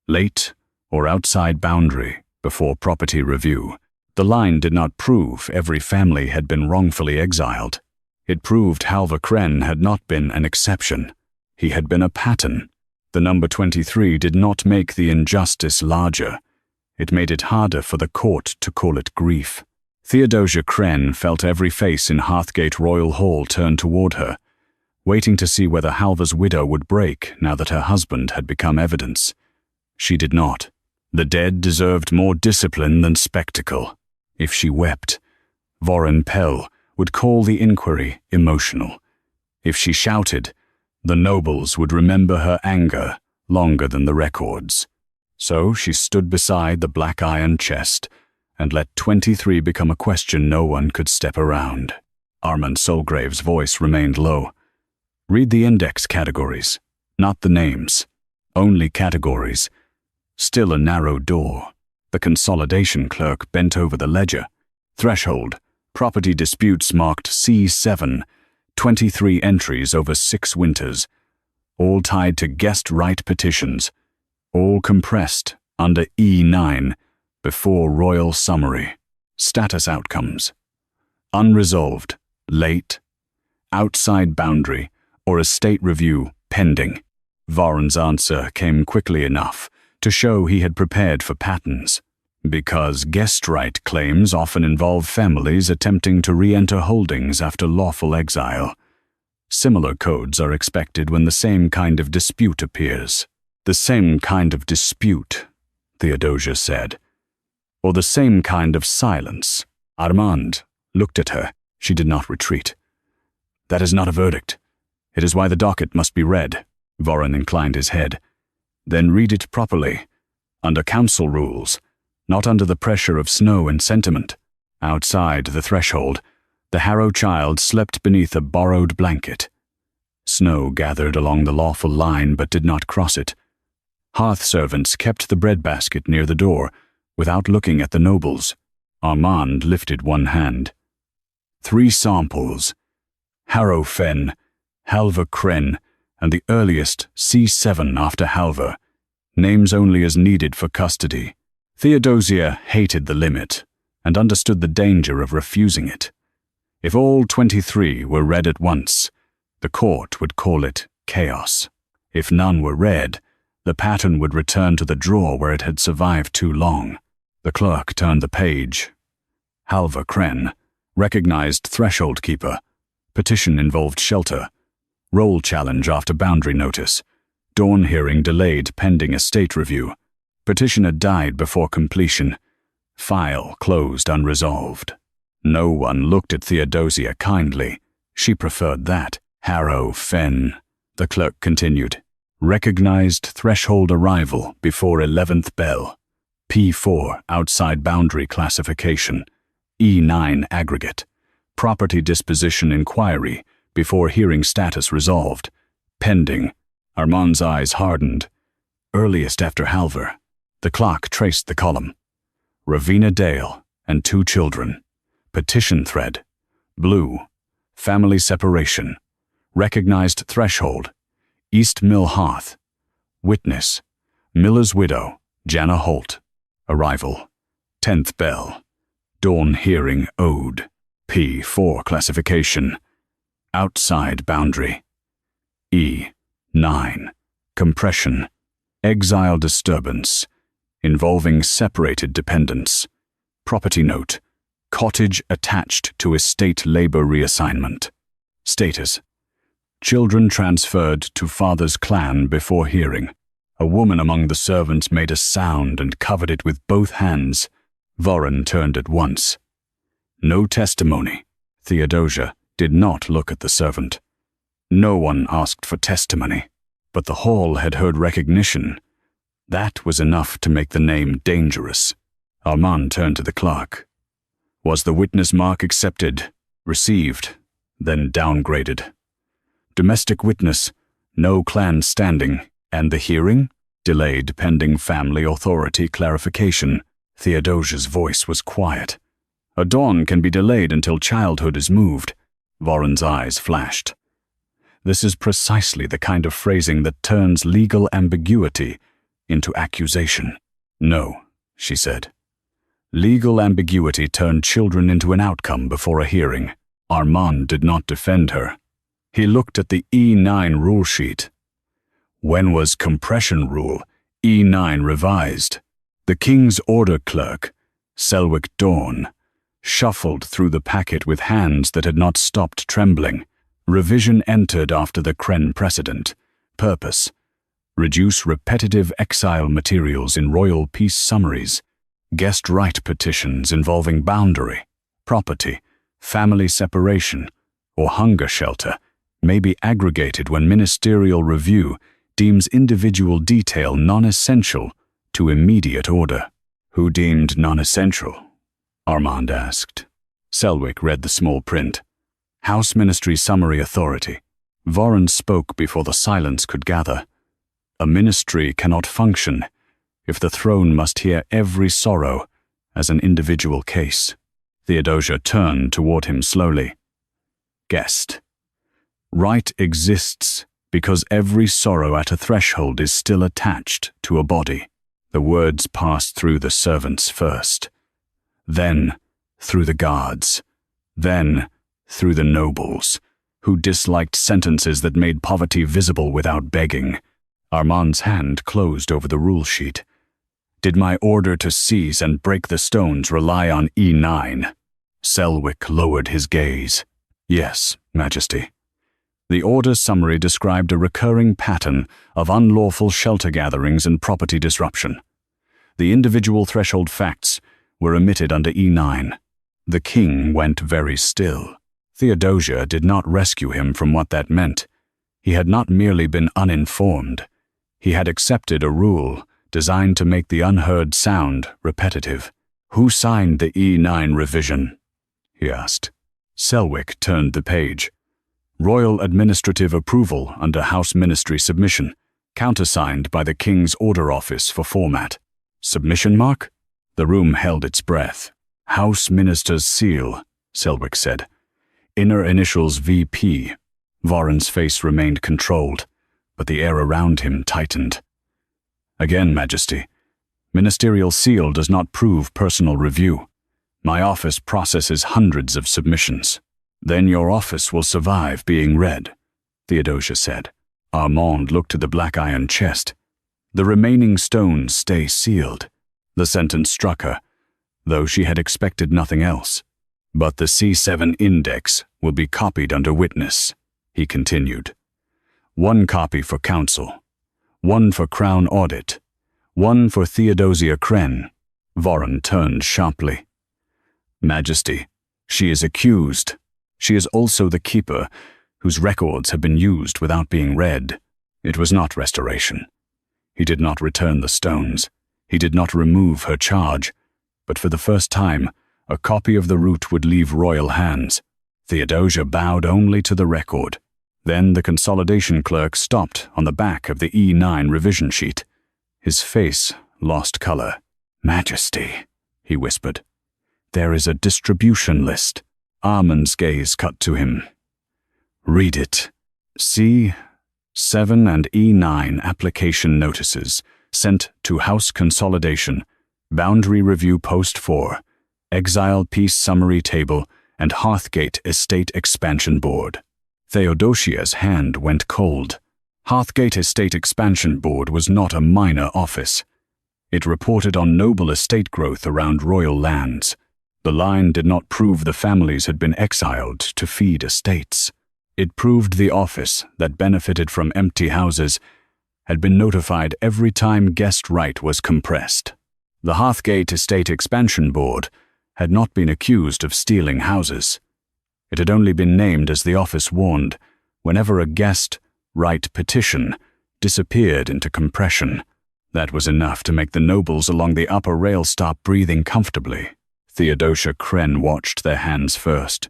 Late or outside boundary before property review. The line did not prove every family had been wrongfully exiled. It proved Halvar Crenn had not been an exception. He had been a pattern. The number 23 did not make the injustice larger. It made it harder for the court to call it grief. Theodosia Crenn felt every face in Hearthgate Royal Hall turn toward her, waiting to see whether Halvar's widow would break now that her husband had become evidence. She did not. The dead deserved more discipline than spectacle. If she wept, Voren Pell would call the inquiry emotional. If she shouted, the nobles would remember her anger longer than the records. So she stood beside the black iron chest and let 23 become a question no one could step around. Armand Solgrave's voice remained low. Read the index categories, not the names. Only categories. Still a narrow door. The consolidation clerk bent over the ledger. Threshold. Property disputes marked C7. 23 entries over 6 winters. All tied to guest right petitions. All compressed under E9 before royal summary. Status outcomes. Unresolved. Late. Outside boundary or estate review pending. Voren's answer came quickly enough to show he had prepared for patterns. Because guest right claims often involve families attempting to re-enter holdings after lawful exile. Similar codes are expected when the same kind of dispute appears. The same kind of dispute, Theodosia said. Or the same kind of silence. Armand looked at her. She did not retreat. That is not a verdict. It is why the docket must be read. Voren inclined his head. Then read it properly. Under council rules. Not under the pressure of snow and sentiment. Outside the threshold, the Harrow child slept beneath a borrowed blanket. Snow gathered along the lawful line but did not cross it. Hearth servants kept the breadbasket near the door, without looking at the nobles. Armand lifted one hand. 3 samples. Harrow Fen, Halvar Crenn, and the earliest C7 after Halvar. Names only as needed for custody. Theodosia hated the limit, and understood the danger of refusing it. If all 23 were read at once, the court would call it chaos. If none were read, the pattern would return to the drawer where it had survived too long. The clerk turned the page. Halvar Crenn, recognized threshold keeper. Petition involved shelter. Roll challenge after boundary notice. Dawn hearing delayed pending estate review. Petitioner died before completion. File closed unresolved. No one looked at Theodosia kindly. She preferred that. Harrow Fen, the clerk continued. Recognized threshold arrival before 11th bell. P4 outside boundary classification. E9 aggregate. Property disposition inquiry before hearing status resolved. Pending. Armand's eyes hardened. Earliest after Halver. The clock traced the column. Ravina Dale and 2 children. Petition thread. Blue. Family separation. Recognized threshold. East Mill Hearth. Witness. Miller's widow, Jana Holt. Arrival. 10th bell. Dawn hearing ode. P4 classification. Outside boundary. E9. Compression. Exile disturbance. Involving separated dependents. Property note. Cottage attached to estate labor reassignment. Status. Children transferred to father's clan before hearing. A woman among the servants made a sound and covered it with both hands. Voren turned at once. No testimony. Theodosia did not look at the servant. No one asked for testimony, but the hall had heard recognition. That was enough to make the name dangerous. Armand turned to the clerk. Was the witness mark accepted, received, then downgraded? Domestic witness, no clan standing, and the hearing? Delayed pending family authority clarification. Theodosia's voice was quiet. A dawn can be delayed until childhood is moved. Voren's eyes flashed. This is precisely the kind of phrasing that turns legal ambiguity into accusation. No, she said. Legal ambiguity turned children into an outcome before a hearing. Armand did not defend her. He looked at the E9 rule sheet. When was compression rule E9 revised? The King's Order clerk, Selwick Dawn, shuffled through the packet with hands that had not stopped trembling. Revision entered after the Crenn precedent. Purpose: reduce repetitive exile materials in royal peace summaries. Guest right petitions involving boundary, property, family separation, or hunger shelter may be aggregated when ministerial review deems individual detail non-essential to immediate order. Who deemed non-essential? Armand asked. Selwick read the small print. House Ministry Summary Authority. Voren spoke before the silence could gather. A ministry cannot function if the throne must hear every sorrow as an individual case. Theodosia turned toward him slowly. Guest. Right exists because every sorrow at a threshold is still attached to a body. The words passed through the servants first, then through the guards, then through the nobles, who disliked sentences that made poverty visible without begging. Armand's hand closed over the rule sheet. Did my order to seize and break the stones rely on E9? Selwick lowered his gaze. Yes, Majesty. The order summary described a recurring pattern of unlawful shelter gatherings and property disruption. The individual threshold facts were omitted under E9. The king went very still. Theodosia did not rescue him from what that meant. He had not merely been uninformed. He had accepted a rule designed to make the unheard sound repetitive. Who signed the E9 revision? He asked. Selwick turned the page. Royal Administrative Approval under House Ministry Submission, countersigned by the King's Order Office for format. Submission mark? The room held its breath. House Minister's seal, Selwick said. Inner initials VP. Voren's face remained controlled, but the air around him tightened. Again, Majesty, ministerial seal does not prove personal review. My office processes hundreds of submissions. Then your office will survive being read, Theodosia said. Armand looked to the black iron chest. The remaining stones stay sealed. The sentence struck her, though she had expected nothing else. But the C7 index will be copied under witness, he continued. 1 copy for counsel, 1 for Crown Audit, 1 for Theodosia Crenn. Voren turned sharply. Majesty, she is accused. She is also the keeper, whose records have been used without being read. It was not restoration. He did not return the stones. He did not remove her charge. But for the first time, a copy of the writ would leave royal hands. Theodosia bowed only to the record. Then the consolidation clerk stopped on the back of the E9 revision sheet. His face lost color. "Majesty," he whispered. "There is a distribution list." Armand's gaze cut to him. "Read it. C7 and E9 application notices sent to House Consolidation, Boundary Review Post 4, Exile Peace Summary Table, and Hearthgate Estate Expansion Board." Theodosia's hand went cold. Hearthgate Estate Expansion Board was not a minor office. It reported on noble estate growth around royal lands. The line did not prove the families had been exiled to feed estates. It proved the office, that benefited from empty houses, had been notified every time guest right was compressed. The Hearthgate Estate Expansion Board had not been accused of stealing houses. It had only been named as the office warned whenever a guest right petition disappeared into compression. That was enough to make the nobles along the upper rail stop breathing comfortably. Theodosia Crenn watched their hands first.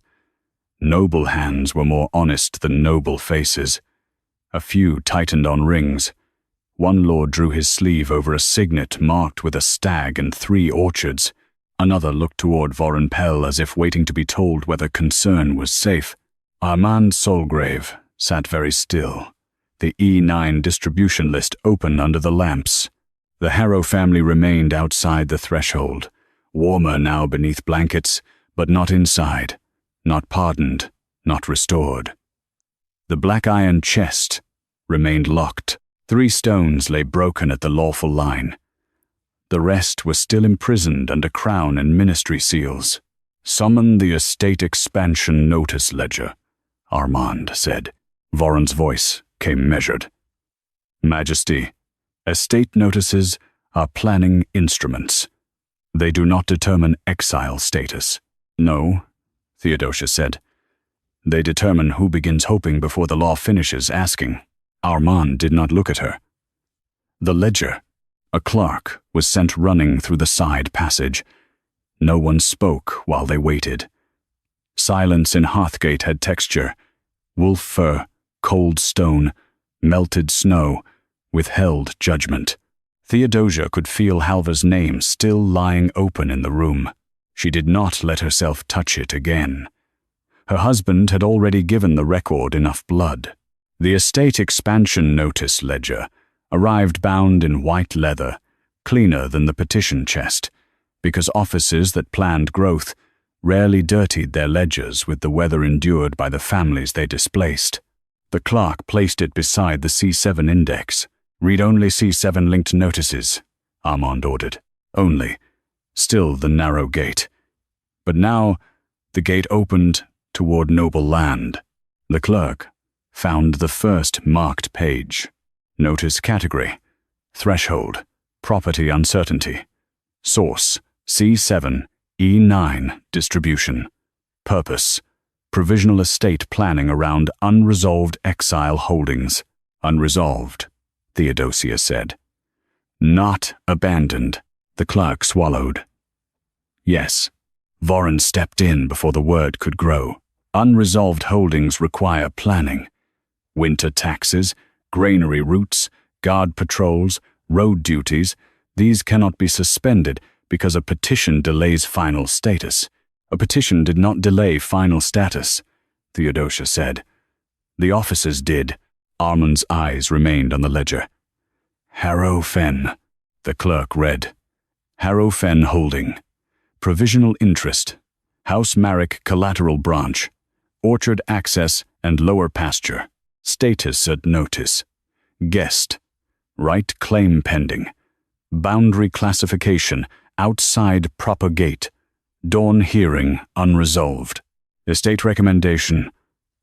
Noble hands were more honest than noble faces. A few tightened on rings. One lord drew his sleeve over a signet marked with a stag and 3 orchards. Another looked toward Vorenpel as if waiting to be told whether concern was safe. Armand Solgrave sat very still, the E9 distribution list open under the lamps. The Harrow family remained outside the threshold, warmer now beneath blankets, but not inside, not pardoned, not restored. The black iron chest remained locked. 3 stones lay broken at the lawful line. The rest was still imprisoned under crown and ministry seals. "Summon the estate expansion notice ledger," Armand said. Voren's voice came measured. "Majesty, estate notices are planning instruments. They do not determine exile status." "No," Theodosia said. "They determine who begins hoping before the law finishes asking." Armand did not look at her. The ledger. A clerk was sent running through the side passage. No one spoke while they waited. Silence in Hearthgate had texture. Wolf fur, cold stone, melted snow, withheld judgment. Theodosia could feel Halvar's name still lying open in the room. She did not let herself touch it again. Her husband had already given the record enough blood. The estate expansion notice ledger arrived bound in white leather, cleaner than the petition chest, because offices that planned growth rarely dirtied their ledgers with the weather endured by the families they displaced. The clerk placed it beside the C7 index. "Read only C7-linked notices," Armand ordered. "Only." Still the narrow gate. But now the gate opened toward noble land. The clerk found the first marked page. Notice category: threshold, property uncertainty. Source: C7, E9 distribution. Purpose: provisional estate planning around unresolved exile holdings. Unresolved, Theodosia said. Not abandoned, the clerk swallowed. Yes. Voren stepped in before the word could grow. Unresolved holdings require planning. Winter taxes, granary routes, guard patrols, road duties, these cannot be suspended because a petition delays final status. A petition did not delay final status, Theodosia said. The officers did. Armand's eyes remained on the ledger. Harrow Fen, the clerk read. Harrow Fen Holding. Provisional interest. House Marek Collateral Branch. Orchard Access and Lower Pasture. Status at notice. Guest. Right claim pending. Boundary classification. Outside proper gate. Dawn hearing unresolved. Estate recommendation.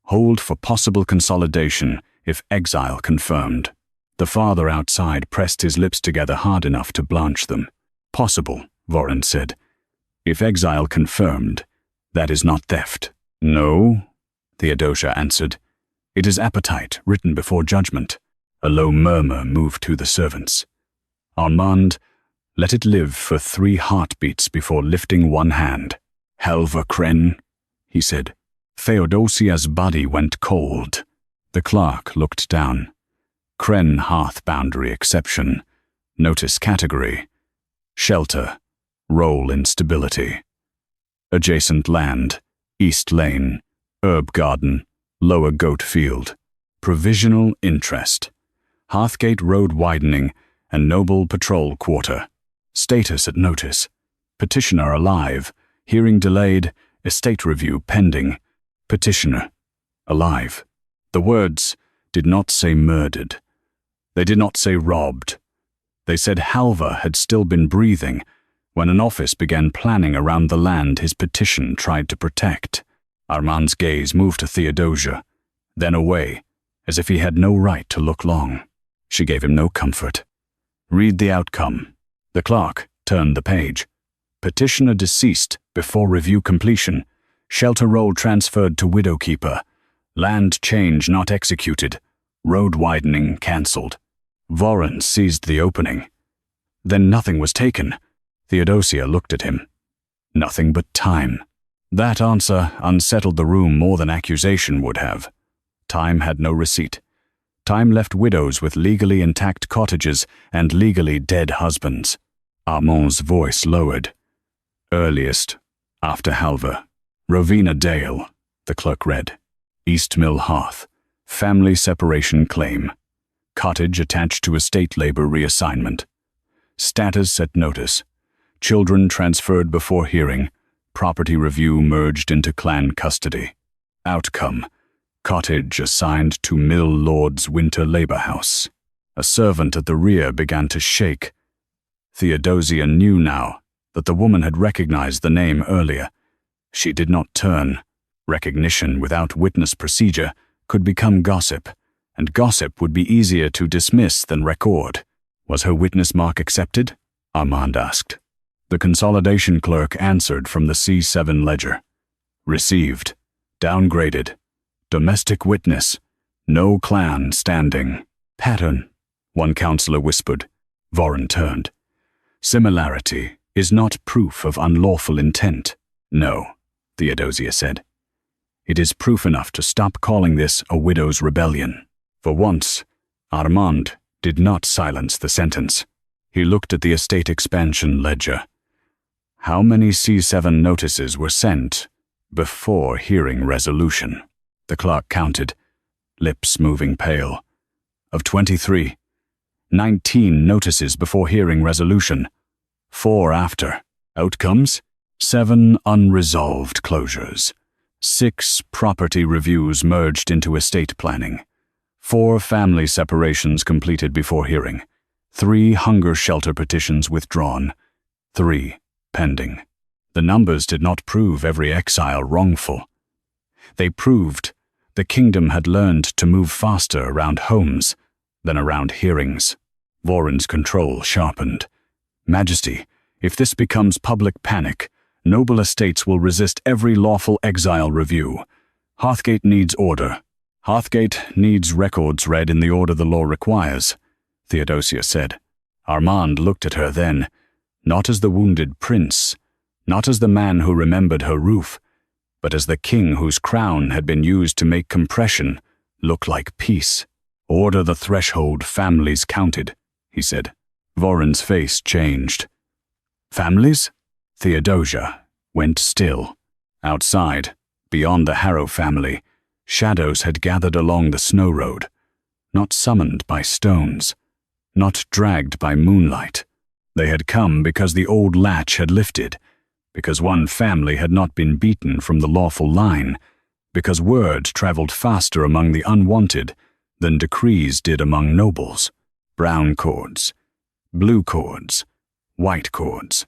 Hold for possible consolidation if exile confirmed. The father outside pressed his lips together hard enough to blanch them. Possible, Voren said. If exile confirmed, that is not theft. No, Theodosia answered. It is appetite written before judgment. A low murmur moved through the servants. Armand let it live for 3 heartbeats before lifting one hand. "Helva Crenn," he said. Theodosia's body went cold. The clerk looked down. Crenn hearth boundary exception. Notice category. Shelter. Role instability. Adjacent land. East Lane. Herb Garden. Lower Goat Field. Provisional interest. Hearthgate Road widening and Noble Patrol Quarter. Status at notice. Petitioner alive. Hearing delayed. Estate review pending. Petitioner alive. The words did not say murdered. They did not say robbed. They said Halva had still been breathing when an office began planning around the land his petition tried to protect. Armand's gaze moved to Theodosia, then away, as if he had no right to look long. She gave him no comfort. "Read the outcome." The clerk turned the page. Petitioner deceased before review completion. Shelter roll transferred to widowkeeper. Land change not executed. Road widening cancelled. Voren seized the opening. Then nothing was taken. Theodosia looked at him. Nothing but time. That answer unsettled the room more than accusation would have. Time had no receipt. Time left widows with legally intact cottages and legally dead husbands. Armand's voice lowered. "Earliest, after Halva. Rowena Dale," the clerk read. "East Mill Hearth. Family separation claim. Cottage attached to estate labor reassignment. Status at notice. Children transferred before hearing. Property review merged into clan custody. Outcome. Cottage assigned to Mill Lord's winter labor house." A servant at the rear began to shake. Theodosia knew now that the woman had recognized the name earlier. She did not turn. Recognition without witness procedure could become gossip, and gossip would be easier to dismiss than record. "Was her witness mark accepted?" Armand asked. The consolidation clerk answered from the C7 ledger. "Received. Downgraded. Domestic witness. No clan standing." "Pattern," one counselor whispered. Voren turned. "Similarity is not proof of unlawful intent." "No," Theodosia said. "It is proof enough to stop calling this a widow's rebellion." For once, Armand did not silence the sentence. He looked at the estate expansion ledger. How many C7 notices were sent before hearing resolution? The clerk counted, lips moving pale. Of 23, 19 notices before hearing resolution, 4 after. Outcomes? 7 unresolved closures. 6 property reviews merged into estate planning. 4 family separations completed before hearing. 3 hunger shelter petitions withdrawn. 3 pending. The numbers did not prove every exile wrongful. They proved the kingdom had learned to move faster around homes than around hearings. Voren's control sharpened. "Majesty, if this becomes public panic, noble estates will resist every lawful exile review. Hearthgate needs order." "Hearthgate needs records read in the order the law requires," Theodosia said. Armand looked at her then, not as the wounded prince, not as the man who remembered her roof, but as the king whose crown had been used to make compression look like peace. "Order the threshold families counted," he said. Voren's face changed. "Families?" Theodosia went still. Outside, beyond the Harrow family, shadows had gathered along the snow road, not summoned by stones, not dragged by moonlight. They had come because the old latch had lifted, because one family had not been beaten from the lawful line, because word traveled faster among the unwanted than decrees did among nobles. Brown cords, blue cords, white cords.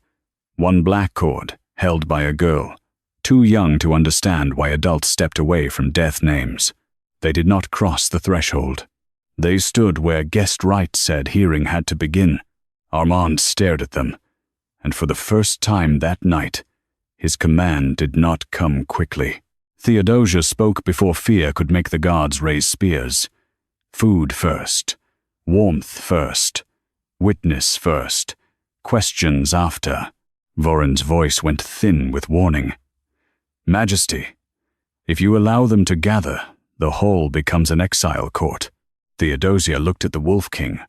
One black cord, held by a girl, too young to understand why adults stepped away from death names. They did not cross the threshold. They stood where guest right said hearing had to begin. Armand stared at them, and for the first time that night, his command did not come quickly. Theodosia spoke before fear could make the guards raise spears. "Food first. Warmth first. Witness first. Questions after. Voron's voice went thin with warning. Majesty, if you allow them to gather, the hall becomes an exile court. Theodosia looked at the Wolf King,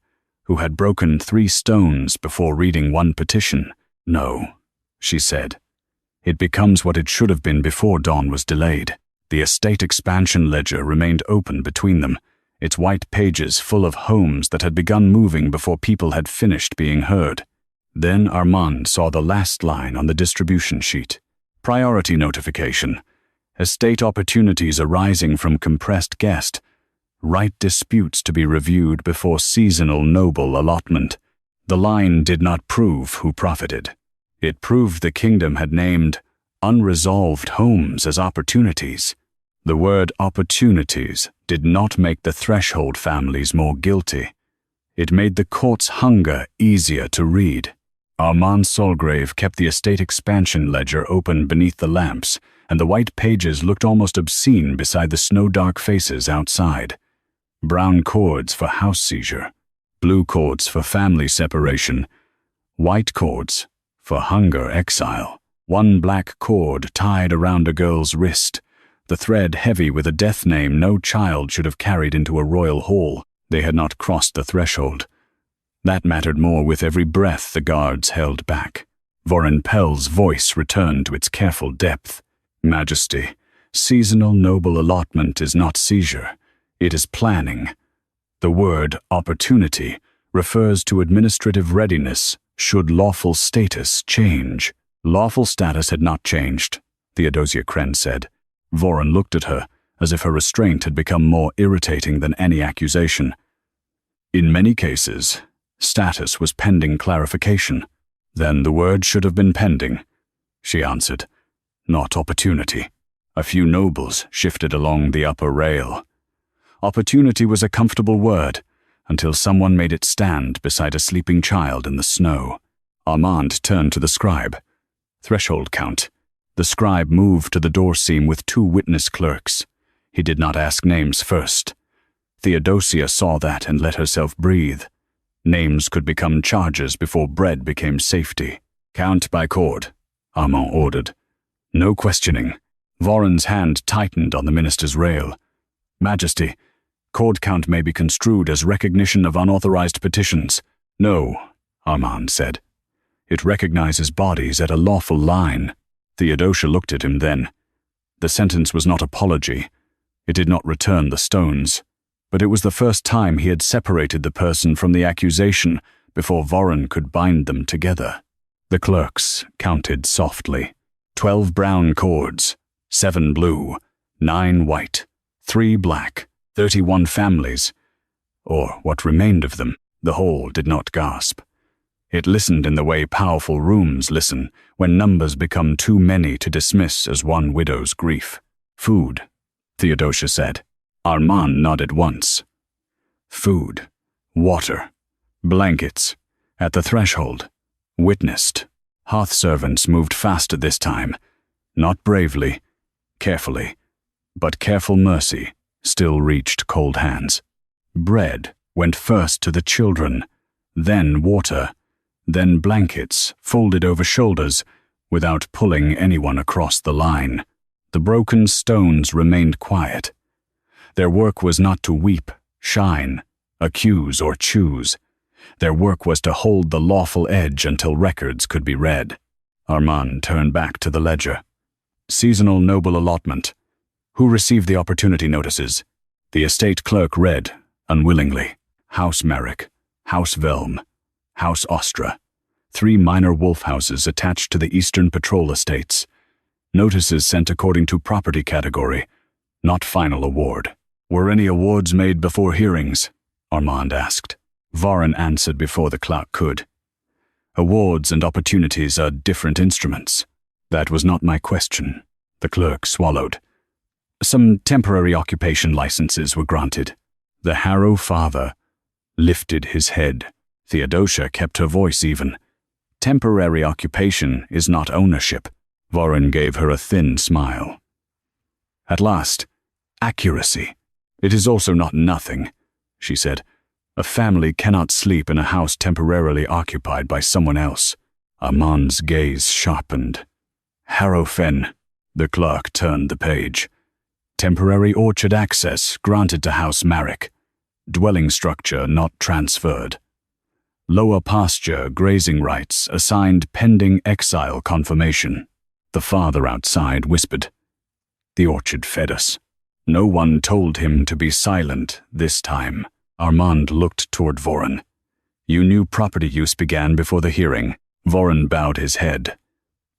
who had broken 3 stones before reading 1 petition. No, she said. It becomes what it should have been before dawn was delayed. The estate expansion ledger remained open between them, its white pages full of homes that had begun moving before people had finished being heard. Then Armand saw the last line on the distribution sheet. Priority notification. Estate opportunities arising from compressed guest. Right disputes to be reviewed before seasonal noble allotment. The line did not prove who profited. It proved the kingdom had named unresolved homes as opportunities. The word opportunities did not make the threshold families more guilty. It made the court's hunger easier to read. Armand Solgrave kept the estate expansion ledger open beneath the lamps, and the white pages looked almost obscene beside the snow-dark faces outside. Brown cords for house seizure, blue cords for family separation, white cords for hunger exile. 1 black cord tied around a girl's wrist, the thread heavy with a death name no child should have carried into a royal hall. They had not crossed the threshold. That mattered more with every breath the guards held back. Voron Pell's voice returned to its careful depth. Majesty, seasonal noble allotment is not seizure. It is planning. The word opportunity refers to administrative readiness should lawful status change. Lawful status had not changed, Theodosia Crenn said. Voron looked at her as if her restraint had become more irritating than any accusation. In many cases, status was pending clarification. Then the word should have been pending, she answered, not opportunity. A few nobles shifted along the upper rail. Opportunity was a comfortable word, until someone made it stand beside a sleeping child in the snow. Armand turned to the scribe. Threshold count. The scribe moved to the door seam with 2 witness clerks. He did not ask names first. Theodosia saw that and let herself breathe. Names could become charges before bread became safety. Count by cord, Armand ordered. No questioning. Voron's hand tightened on the minister's rail. Majesty, cord count may be construed as recognition of unauthorized petitions. No, Armand said. It recognizes bodies at a lawful line. Theodosia looked at him then. The sentence was not apology. It did not return the stones. But it was the first time he had separated the person from the accusation before Voron could bind them together. The clerks counted softly. 12 brown cords, 7 blue, 9 white, 3 black, 31 families, or what remained of them. The hall did not gasp. It listened in the way powerful rooms listen when numbers become too many to dismiss as one widow's grief. Food, Theodosia said. Armand nodded once. Food, water, blankets, at the threshold, witnessed. Hearth servants moved faster this time, not bravely, carefully, but careful mercy still reached cold hands. Bread went first to the children, then water, then blankets folded over shoulders without pulling anyone across the line. The broken stones remained quiet. Their work was not to weep, shine, accuse, or choose. Their work was to hold the lawful edge until records could be read. Armand turned back to the ledger. Seasonal noble allotment. Who received the opportunity notices? The estate clerk read, unwillingly. House Merrick, House Velm, House Ostra. 3 minor wolf houses attached to the Eastern Patrol estates. Notices sent according to property category, not final award. Were any awards made before hearings? Armand asked. Voron answered before the clerk could. Awards and opportunities are different instruments. That was not my question. The clerk swallowed. Some temporary occupation licenses were granted. The Harrow father lifted his head. Theodosia kept her voice even. Temporary occupation is not ownership. Voron gave her a thin smile. At last, accuracy. It is also not nothing, she said. A family cannot sleep in a house temporarily occupied by someone else. Armand's gaze sharpened. Harrowfen. The clerk turned the page. Temporary orchard access granted to House Marek. Dwelling structure not transferred. Lower pasture grazing rights assigned pending exile confirmation. The father outside whispered. The orchard fed us. No one told him to be silent this time. Armand looked toward Voren. You knew property use began before the hearing. Voren bowed his head.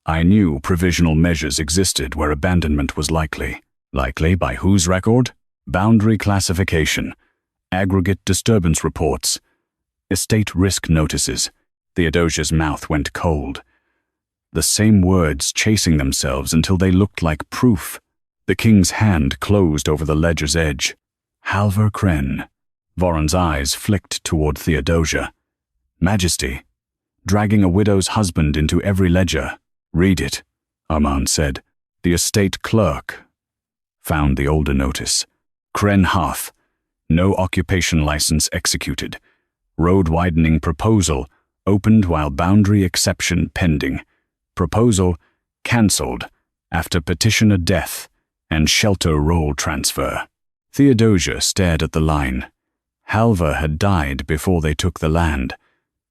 I knew provisional measures existed where abandonment was likely. Likely by whose record? Boundary classification. Aggregate disturbance reports. Estate risk notices. Theodosia's mouth went cold. The same words chasing themselves until they looked like proof. The king's hand closed over the ledger's edge. Halvor Crenn. Voren's eyes flicked toward Theodosia. Majesty. Dragging a widow's husband into every ledger. Read it, Armand said. The estate clerk found the older notice. Crenn Hearth. No occupation license executed. Road widening proposal opened while boundary exception pending. Proposal cancelled after petitioner death and shelter roll transfer. Theodosia stared at the line. Halvor had died before they took the land,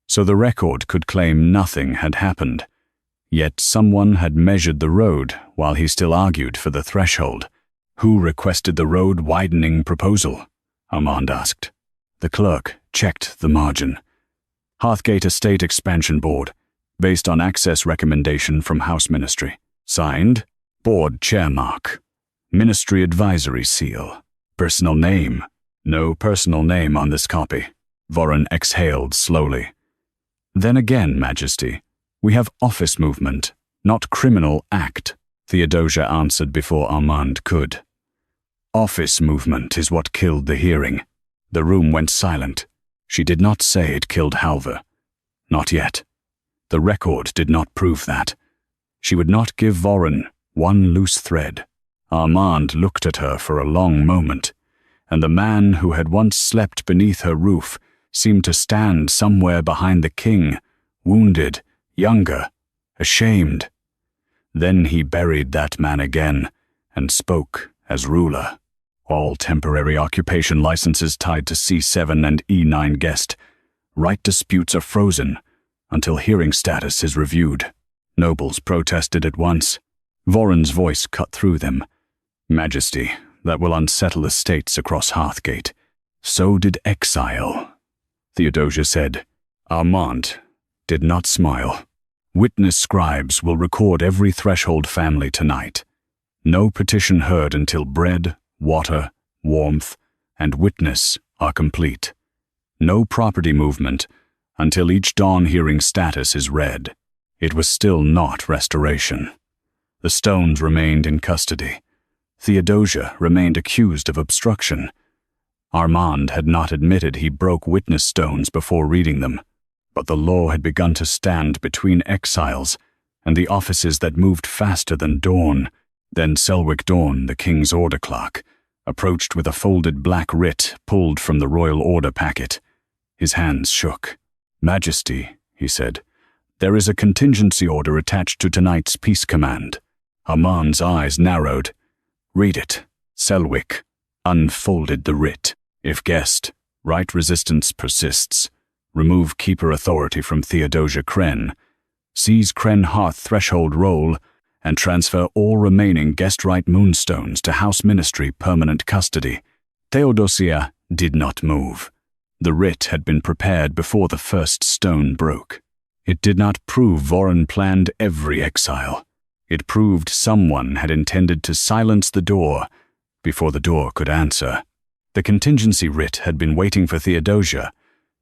so the record could claim nothing had happened. Yet someone had measured the road while he still argued for the threshold. Who requested the road widening proposal? Armand asked. The clerk checked the margin. Hearthgate Estate Expansion Board, based on access recommendation from House Ministry. Signed, Board Chairmark. Ministry Advisory Seal. Personal name. No personal name on this copy. Voren exhaled slowly. Then again, Majesty, we have office movement, not criminal act, Theodosia answered before Armand could. Office movement is what killed the hearing. The room went silent. She did not say it killed Halvor. Not yet. The record did not prove that. She would not give Voren one loose thread. Armand looked at her for a long moment, and the man who had once slept beneath her roof seemed to stand somewhere behind the king, wounded, younger, ashamed. Then he buried that man again and spoke as ruler. All temporary occupation licenses tied to C7 and E9 guest. Right disputes are frozen until hearing status is reviewed. Nobles protested at once. Voren's voice cut through them. Majesty, that will unsettle estates across Hearthgate. So did exile, Theodosia said. Armand did not smile. Witness scribes will record every threshold family tonight. No petition heard until bread, water, warmth, and witness are complete. No property movement until each dawn hearing status is read. It was still not restoration. The stones remained in custody. Theodosia remained accused of obstruction. Armand had not admitted he broke witness stones before reading them, but the law had begun to stand between exiles and the offices that moved faster than dawn. Then Selwick Dawn, the king's order clerk, approached with a folded black writ pulled from the royal order packet. His hands shook. Majesty, he said, there is a contingency order attached to tonight's peace command. Armand's eyes narrowed. Read it. Selwick unfolded the writ. If guessed, right resistance persists. Remove keeper authority from Theodosia Crenn. Seize Crenn Hearth threshold roll and transfer all remaining guest right moonstones to House Ministry permanent custody. Theodosia did not move. The writ had been prepared before the first stone broke. It did not prove Voren planned every exile. It proved someone had intended to silence the door before the door could answer. The contingency writ had been waiting for Theodosia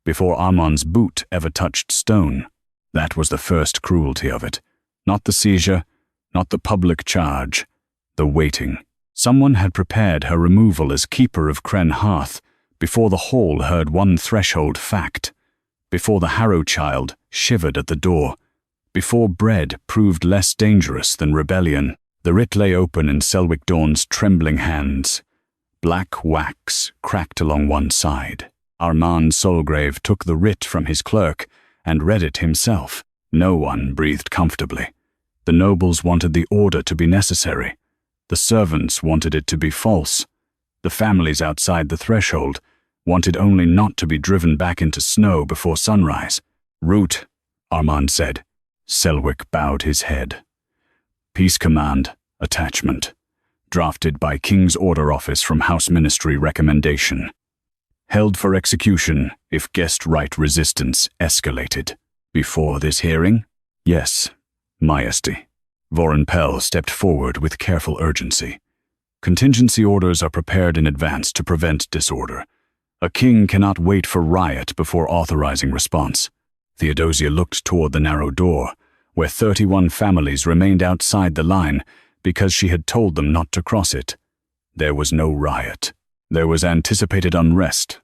before Armand's boot ever touched stone. That was the first cruelty of it. Not the seizure, not the public charge, the waiting. Someone had prepared her removal as keeper of Crenn Hearth before the hall heard one threshold fact, before the Harrow child shivered at the door, before bread proved less dangerous than rebellion. The writ lay open in Selwick Dawn's trembling hands. Black wax cracked along one side. Armand Solgrave took the writ from his clerk and read it himself. No one breathed comfortably. The nobles wanted the order to be necessary. The servants wanted it to be false. The families outside the threshold wanted only not to be driven back into snow before sunrise. "Root," Armand said. Selwick bowed his head. "Peace Command, Attachment. Drafted by King's Order Office from House Ministry recommendation. Held for execution if guest right resistance escalated." "Before this hearing?" "Yes, Majesty." Voren Pell stepped forward with careful urgency. "Contingency orders are prepared in advance to prevent disorder. A king cannot wait for riot before authorizing response." Theodosia looked toward the narrow door, where 31 families remained outside the line because she had told them not to cross it. There was no riot. There was anticipated unrest,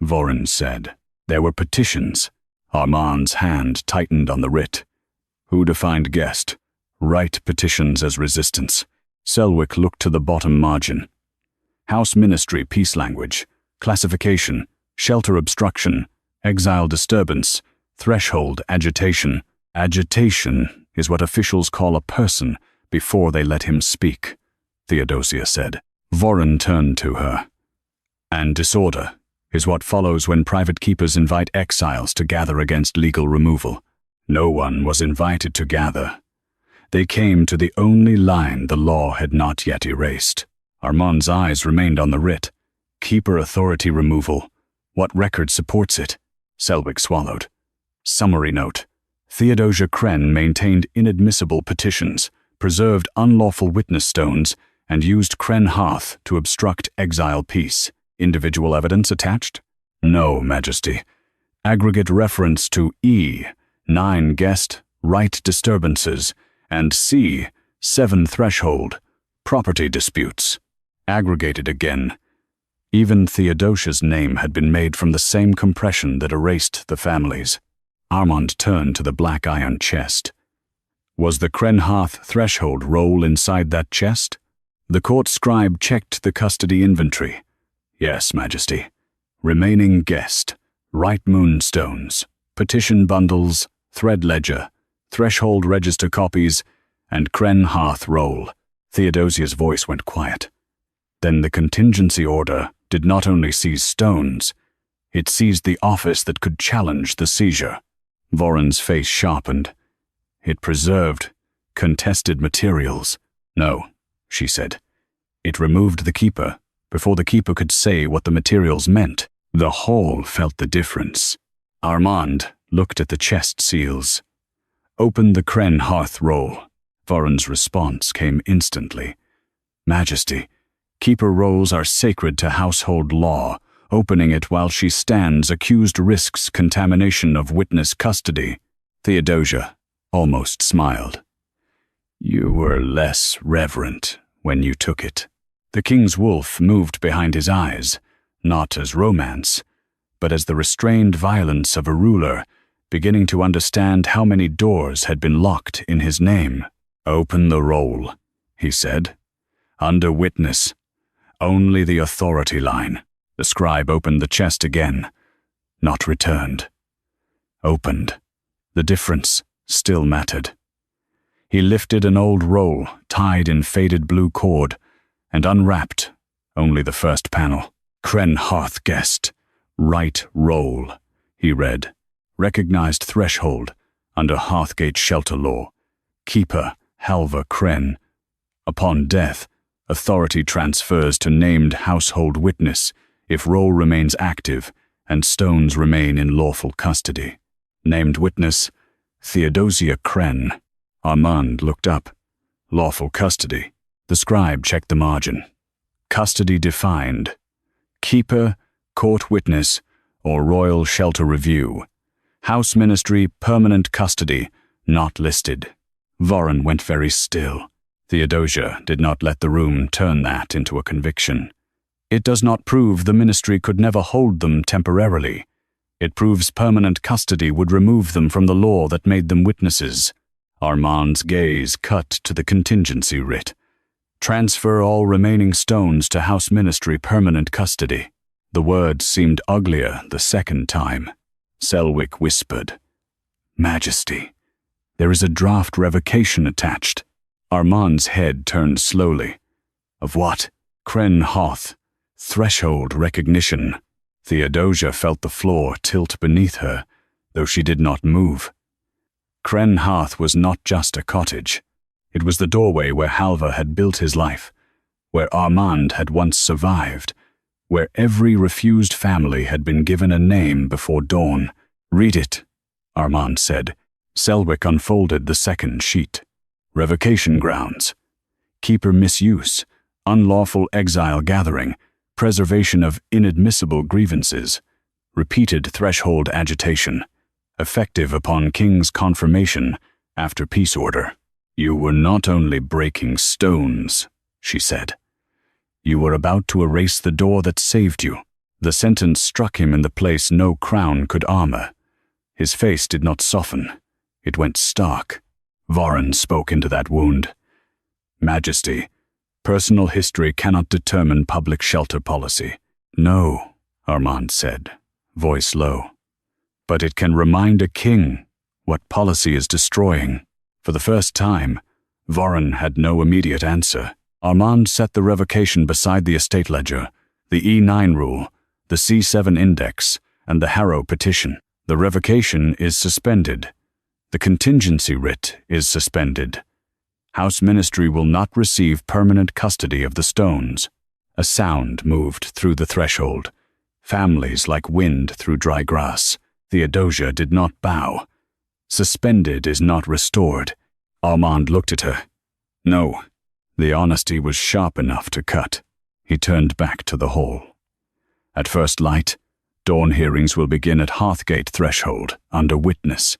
Voren said. There were petitions. Armand's hand tightened on the writ. Who defined guest? Write petitions as resistance. Selwick looked to the bottom margin. House Ministry peace language. Classification. Shelter obstruction. Exile disturbance. Threshold agitation. Agitation is what officials call a person before they let him speak, Theodosia said. Voren turned to her. And disorder is what follows when private keepers invite exiles to gather against legal removal. No one was invited to gather. They came to the only line the law had not yet erased. Armand's eyes remained on the writ. Keeper authority removal. What record supports it? Selwick swallowed. Summary note. Theodosia Crenn maintained inadmissible petitions, preserved unlawful witness stones, and used Crenn hearth to obstruct exile peace. Individual evidence attached? No, Majesty. Aggregate reference to E, 9 guest, right disturbances, and C, 7 threshold, property disputes. Aggregated again. Even Theodosia's name had been made from the same compression that erased the families. Armand turned to the black iron chest. Was the Crenn hearth threshold roll inside that chest? The court scribe checked the custody inventory. Yes, Majesty. Remaining guest, right moonstones, petition bundles, thread ledger, threshold register copies, and Crenn hearth roll. Theodosia's voice went quiet. Then the contingency order did not only seize stones, it seized the office that could challenge the seizure. Voren's face sharpened. It preserved contested materials. No, she said. It removed the keeper before the keeper could say what the materials meant. The hall felt the difference. Armand looked at the chest seals. Open the Crenn hearth roll. Voren's response came instantly. Majesty, keeper rolls are sacred to household law. Opening it while she stands accused risks contamination of witness custody. Theodosia almost smiled. You were less reverent when you took it. The king's wolf moved behind his eyes, not as romance, but as the restrained violence of a ruler beginning to understand how many doors had been locked in his name. Open the roll, he said. Under witness. Only the authority line. The scribe opened the chest again. Not returned. Opened. The difference still mattered. He lifted an old roll, tied in faded blue cord, and unwrapped only the first panel. Crenn hearth guest. Right roll, he read. Recognized threshold under Hearthgate shelter law. Keeper Halvar Crenn. Upon death, authority transfers to named household witness if roll remains active and stones remain in lawful custody. Named witness, Theodosia Crenn. Armand looked up. Lawful custody. The scribe checked the margin. Custody defined. Keeper, court witness, or royal shelter review. House Ministry permanent custody, not listed. Voren went very still. Theodosia did not let the room turn that into a conviction. It does not prove the ministry could never hold them temporarily. It proves permanent custody would remove them from the law that made them witnesses. Armand's gaze cut to the contingency writ. Transfer all remaining stones to House Ministry permanent custody. The word seemed uglier the second time. Selwick whispered, "Majesty, there is a draft revocation attached." Armand's head turned slowly. "Of what?" "Crenn Hoth. Threshold recognition." Theodosia felt the floor tilt beneath her, though she did not move. Crenn Hoth was not just a cottage. It was the doorway where Halvar had built his life, where Armand had once survived, where every refused family had been given a name before dawn. "Read it," Armand said. Selwick unfolded the second sheet. "Revocation grounds. Keeper misuse, unlawful exile gathering, preservation of inadmissible grievances, repeated threshold agitation, effective upon King's confirmation after peace order." "You were not only breaking stones," she said. "You were about to erase the door that saved you." The sentence struck him in the place no crown could armor. His face did not soften. It went stark. Vorin spoke into that wound. "Majesty, personal history cannot determine public shelter policy." "No," Armand said, voice low. "But it can remind a king what policy is destroying." For the first time, Vorin had no immediate answer. Armand set the revocation beside the estate ledger, the E9 rule, the C7 index, and the Harrow petition. The revocation is suspended. The contingency writ is suspended. House Ministry will not receive permanent custody of the stones. A sound moved through the threshold. Families like wind through dry grass. Theodosia did not bow. "Suspended is not restored." Armand looked at her. No, the honesty was sharp enough to cut. He turned back to the hall. "At first light, dawn hearings will begin at Hearthgate threshold, under witness.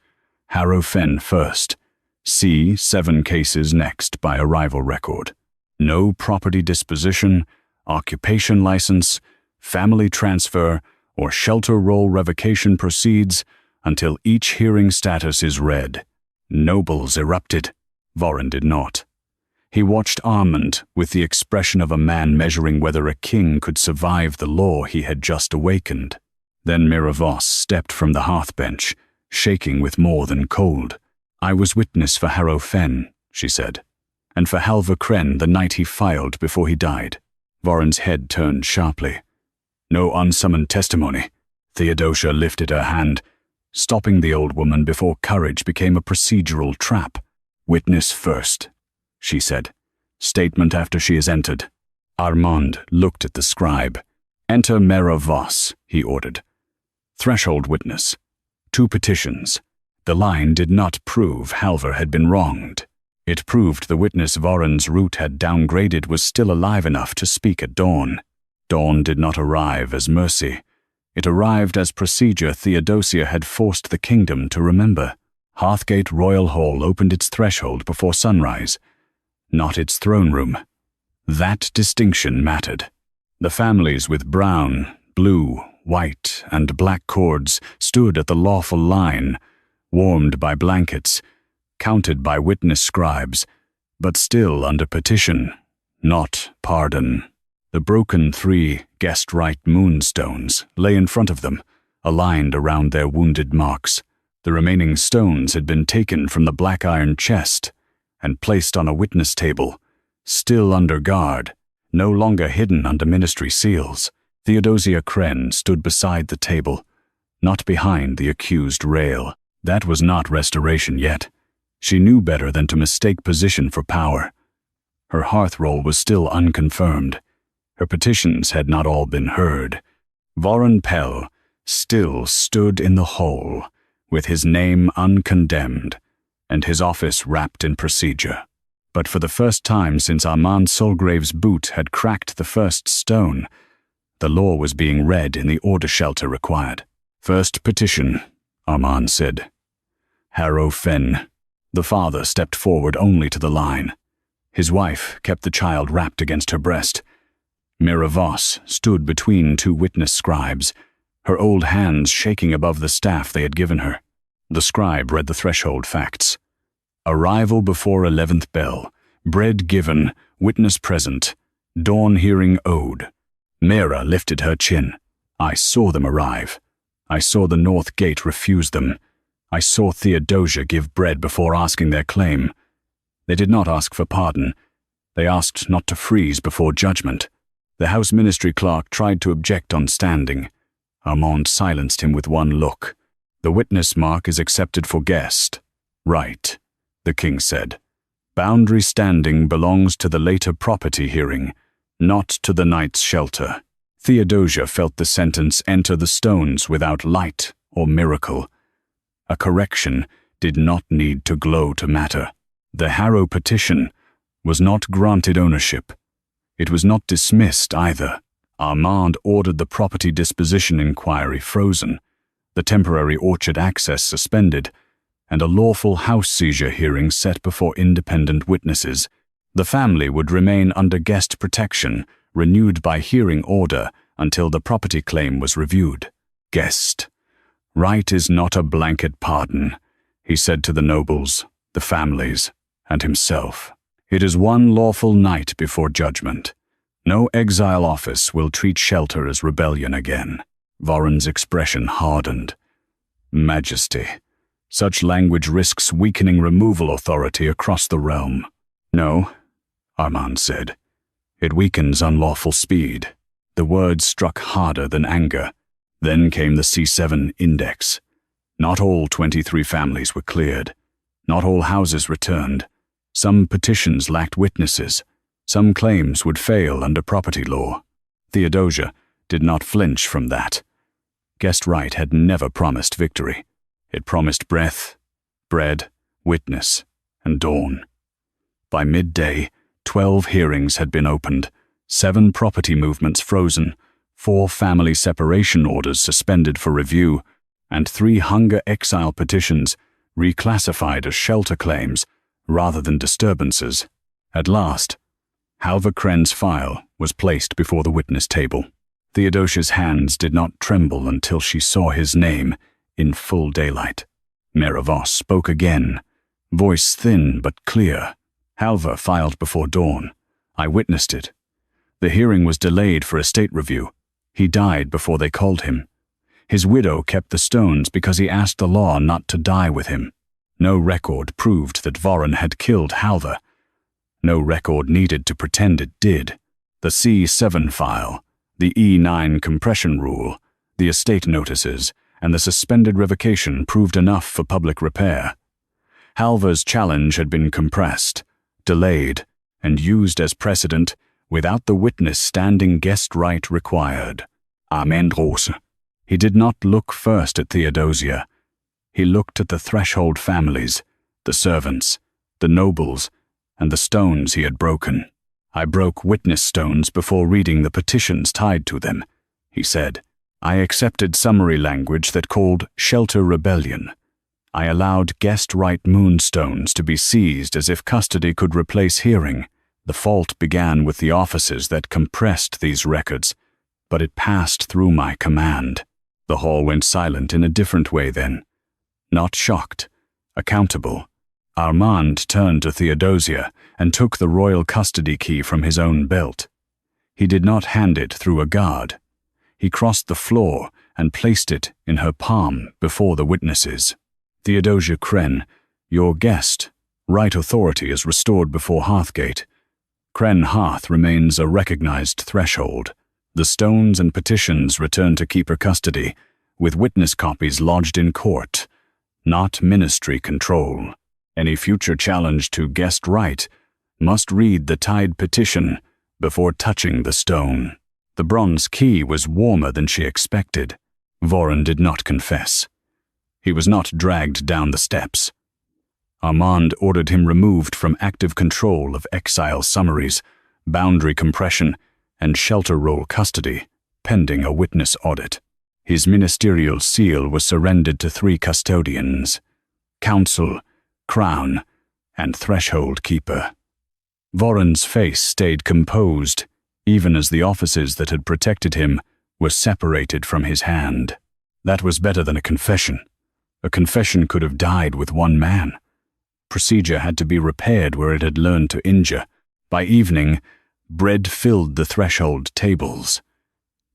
Harrow Fenn first. C 7 cases next by arrival record. No property disposition, occupation license, family transfer, or shelter roll revocation proceeds until each hearing status is read." Nobles erupted. Vorin did not. He watched Armand with the expression of a man measuring whether a king could survive the law he had just awakened. Then Miravos stepped from the hearthbench, shaking with more than cold. "I was witness for Harrow Fenn," she said, "and for Halvar Crenn the night he filed before he died." Vorin's head turned sharply. "No unsummoned testimony." Theodosia lifted her hand, stopping the old woman before courage became a procedural trap. "Witness first," she said. "Statement after she is entered." Armand looked at the scribe. "Enter Miravos," he ordered. "Threshold witness. 2 petitions." The line did not prove Halvar had been wronged. It proved the witness Vorin's root had downgraded was still alive enough to speak at dawn. Dawn did not arrive as mercy. It arrived as procedure Theodosia had forced the kingdom to remember. Hearthgate Royal Hall opened its threshold before sunrise, not its throne room. That distinction mattered. The families with brown, blue, white, and black cords stood at the lawful line, warmed by blankets, counted by witness scribes, but still under petition, not pardon. The broken 3 guest-right moonstones lay in front of them, aligned around their wounded marks. The remaining stones had been taken from the black iron chest and placed on a witness table, still under guard, no longer hidden under ministry seals. Theodosia Crenn stood beside the table, not behind the accused rail. That was not restoration yet. She knew better than to mistake position for power. Her hearth roll was still unconfirmed. Her petitions had not all been heard. Vorin Pell still stood in the hall, with his name uncondemned, and his office wrapped in procedure. But for the first time since Armand Solgrave's boot had cracked the first stone, the law was being read in the order shelter required. "First petition," Armand said. "Harrow Fenn." The father stepped forward only to the line. His wife kept the child wrapped against her breast. Miravos stood between 2 witness scribes, her old hands shaking above the staff they had given her. The scribe read the threshold facts. Arrival before 11th bell, bread given, witness present, dawn hearing owed. Mira lifted her chin. I saw them arrive. I saw the north gate refuse them. I saw Theodosia give bread before asking their claim. They did not ask for pardon. They asked not to freeze before judgment. The House Ministry clerk tried to object on standing. Armand silenced him with one look. The witness mark is accepted for guest. Right, the king said. Boundary standing belongs to the later property hearing, not to the night's shelter. Theodosia felt the sentence enter the stones without light or miracle. A correction did not need to glow to matter. The Harrow petition was not granted ownership. It was not dismissed either. Armand ordered the property disposition inquiry frozen, the temporary orchard access suspended, and a lawful house seizure hearing set before independent witnesses. The family would remain under guest protection, renewed by hearing order until the property claim was reviewed. Guest. Right is not a blanket pardon, he said to the nobles, the families, and himself. It is one lawful night before judgment. No exile office will treat shelter as rebellion again. Voron's expression hardened. Majesty. Such language risks weakening removal authority across the realm. No, Armand said. It weakens unlawful speed. The words struck harder than anger. Then came the C7 index. Not all 23 families were cleared. Not all houses returned. Some petitions lacked witnesses. Some claims would fail under property law. Theodosia did not flinch from that. Guest right had never promised victory. It promised breath, bread, witness, and dawn. By midday, 12 hearings had been opened, 7 property movements frozen, 4 family separation orders suspended for review, and 3 hunger exile petitions reclassified as shelter claims rather than disturbances. At last, Halvar Crenn's file was placed before the witness table. Theodosia's hands did not tremble until she saw his name in full daylight. Merivos spoke again, voice thin but clear. Halvar filed before dawn. I witnessed it. The hearing was delayed for estate review. He died before they called him. His widow kept the stones because he asked the law not to die with him. No record proved that Voron had killed Halvar. No record needed to pretend it did. The C7 file, the E9 compression rule, the estate notices, and the suspended revocation proved enough for public repair. Halvar's challenge had been compressed, delayed, and used as precedent without the witness standing guest right required. Amendros. He did not look first at Theodosia. He looked at the threshold families, the servants, the nobles, and the stones he had broken. I broke witness stones before reading the petitions tied to them, he said. I accepted summary language that called shelter rebellion. I allowed guest right moonstones to be seized as if custody could replace hearing. The fault began with the offices that compressed these records, but it passed through my command. The hall went silent in a different way then. Not shocked, accountable. Armand turned to Theodosia and took the royal custody key from his own belt. He did not hand it through a guard. He crossed the floor and placed it in her palm before the witnesses. Theodosia Crenn, your guest, right authority is restored before Hearthgate. Crenn Hearth remains a recognized threshold. The stones and petitions return to keeper custody, with witness copies lodged in court, not ministry control. Any future challenge to guest right must read the tied petition before touching the stone. The bronze key was warmer than she expected. Voron did not confess. He was not dragged down the steps. Armand ordered him removed from active control of exile summaries, boundary compression, and shelter roll custody, pending a witness audit. His ministerial seal was surrendered to 3 custodians: council, crown, and threshold keeper. Voron's face stayed composed, even as the offices that had protected him were separated from his hand. That was better than a confession. A confession could have died with one man. Procedure had to be repaired where it had learned to injure. By evening, bread filled the threshold tables.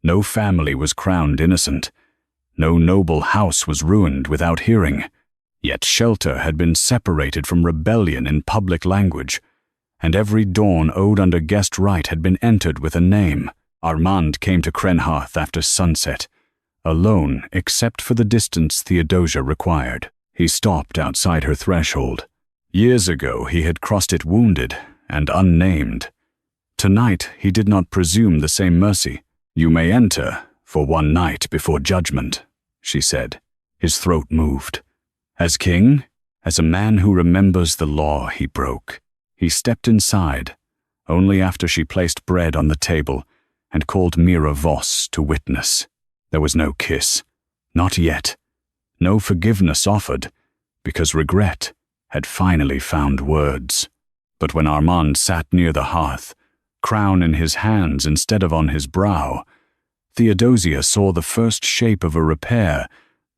No family was crowned innocent. No noble house was ruined without hearing. Yet shelter had been separated from rebellion in public language, and every dawn owed under guest right had been entered with a name. Armand came to Crenn after sunset, alone except for the distance Theodosia required. He stopped outside her threshold. Years ago he had crossed it wounded and unnamed. Tonight he did not presume the same mercy. "You may enter for one night before judgment," she said. His throat moved. As king, as a man who remembers the law he broke, he stepped inside, only after she placed bread on the table and called Mira Voss to witness. There was no kiss, not yet. No forgiveness offered, because regret had finally found words. But when Armand sat near the hearth, crown in his hands instead of on his brow, Theodosia saw the first shape of a repair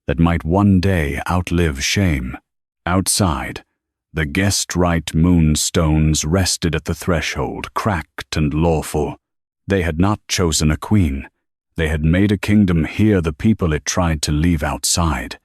that might one day outlive shame. Outside, the guest-right moonstones rested at the threshold, cracked and lawful. They had not chosen a queen. They had made a kingdom hear the people it tried to leave outside.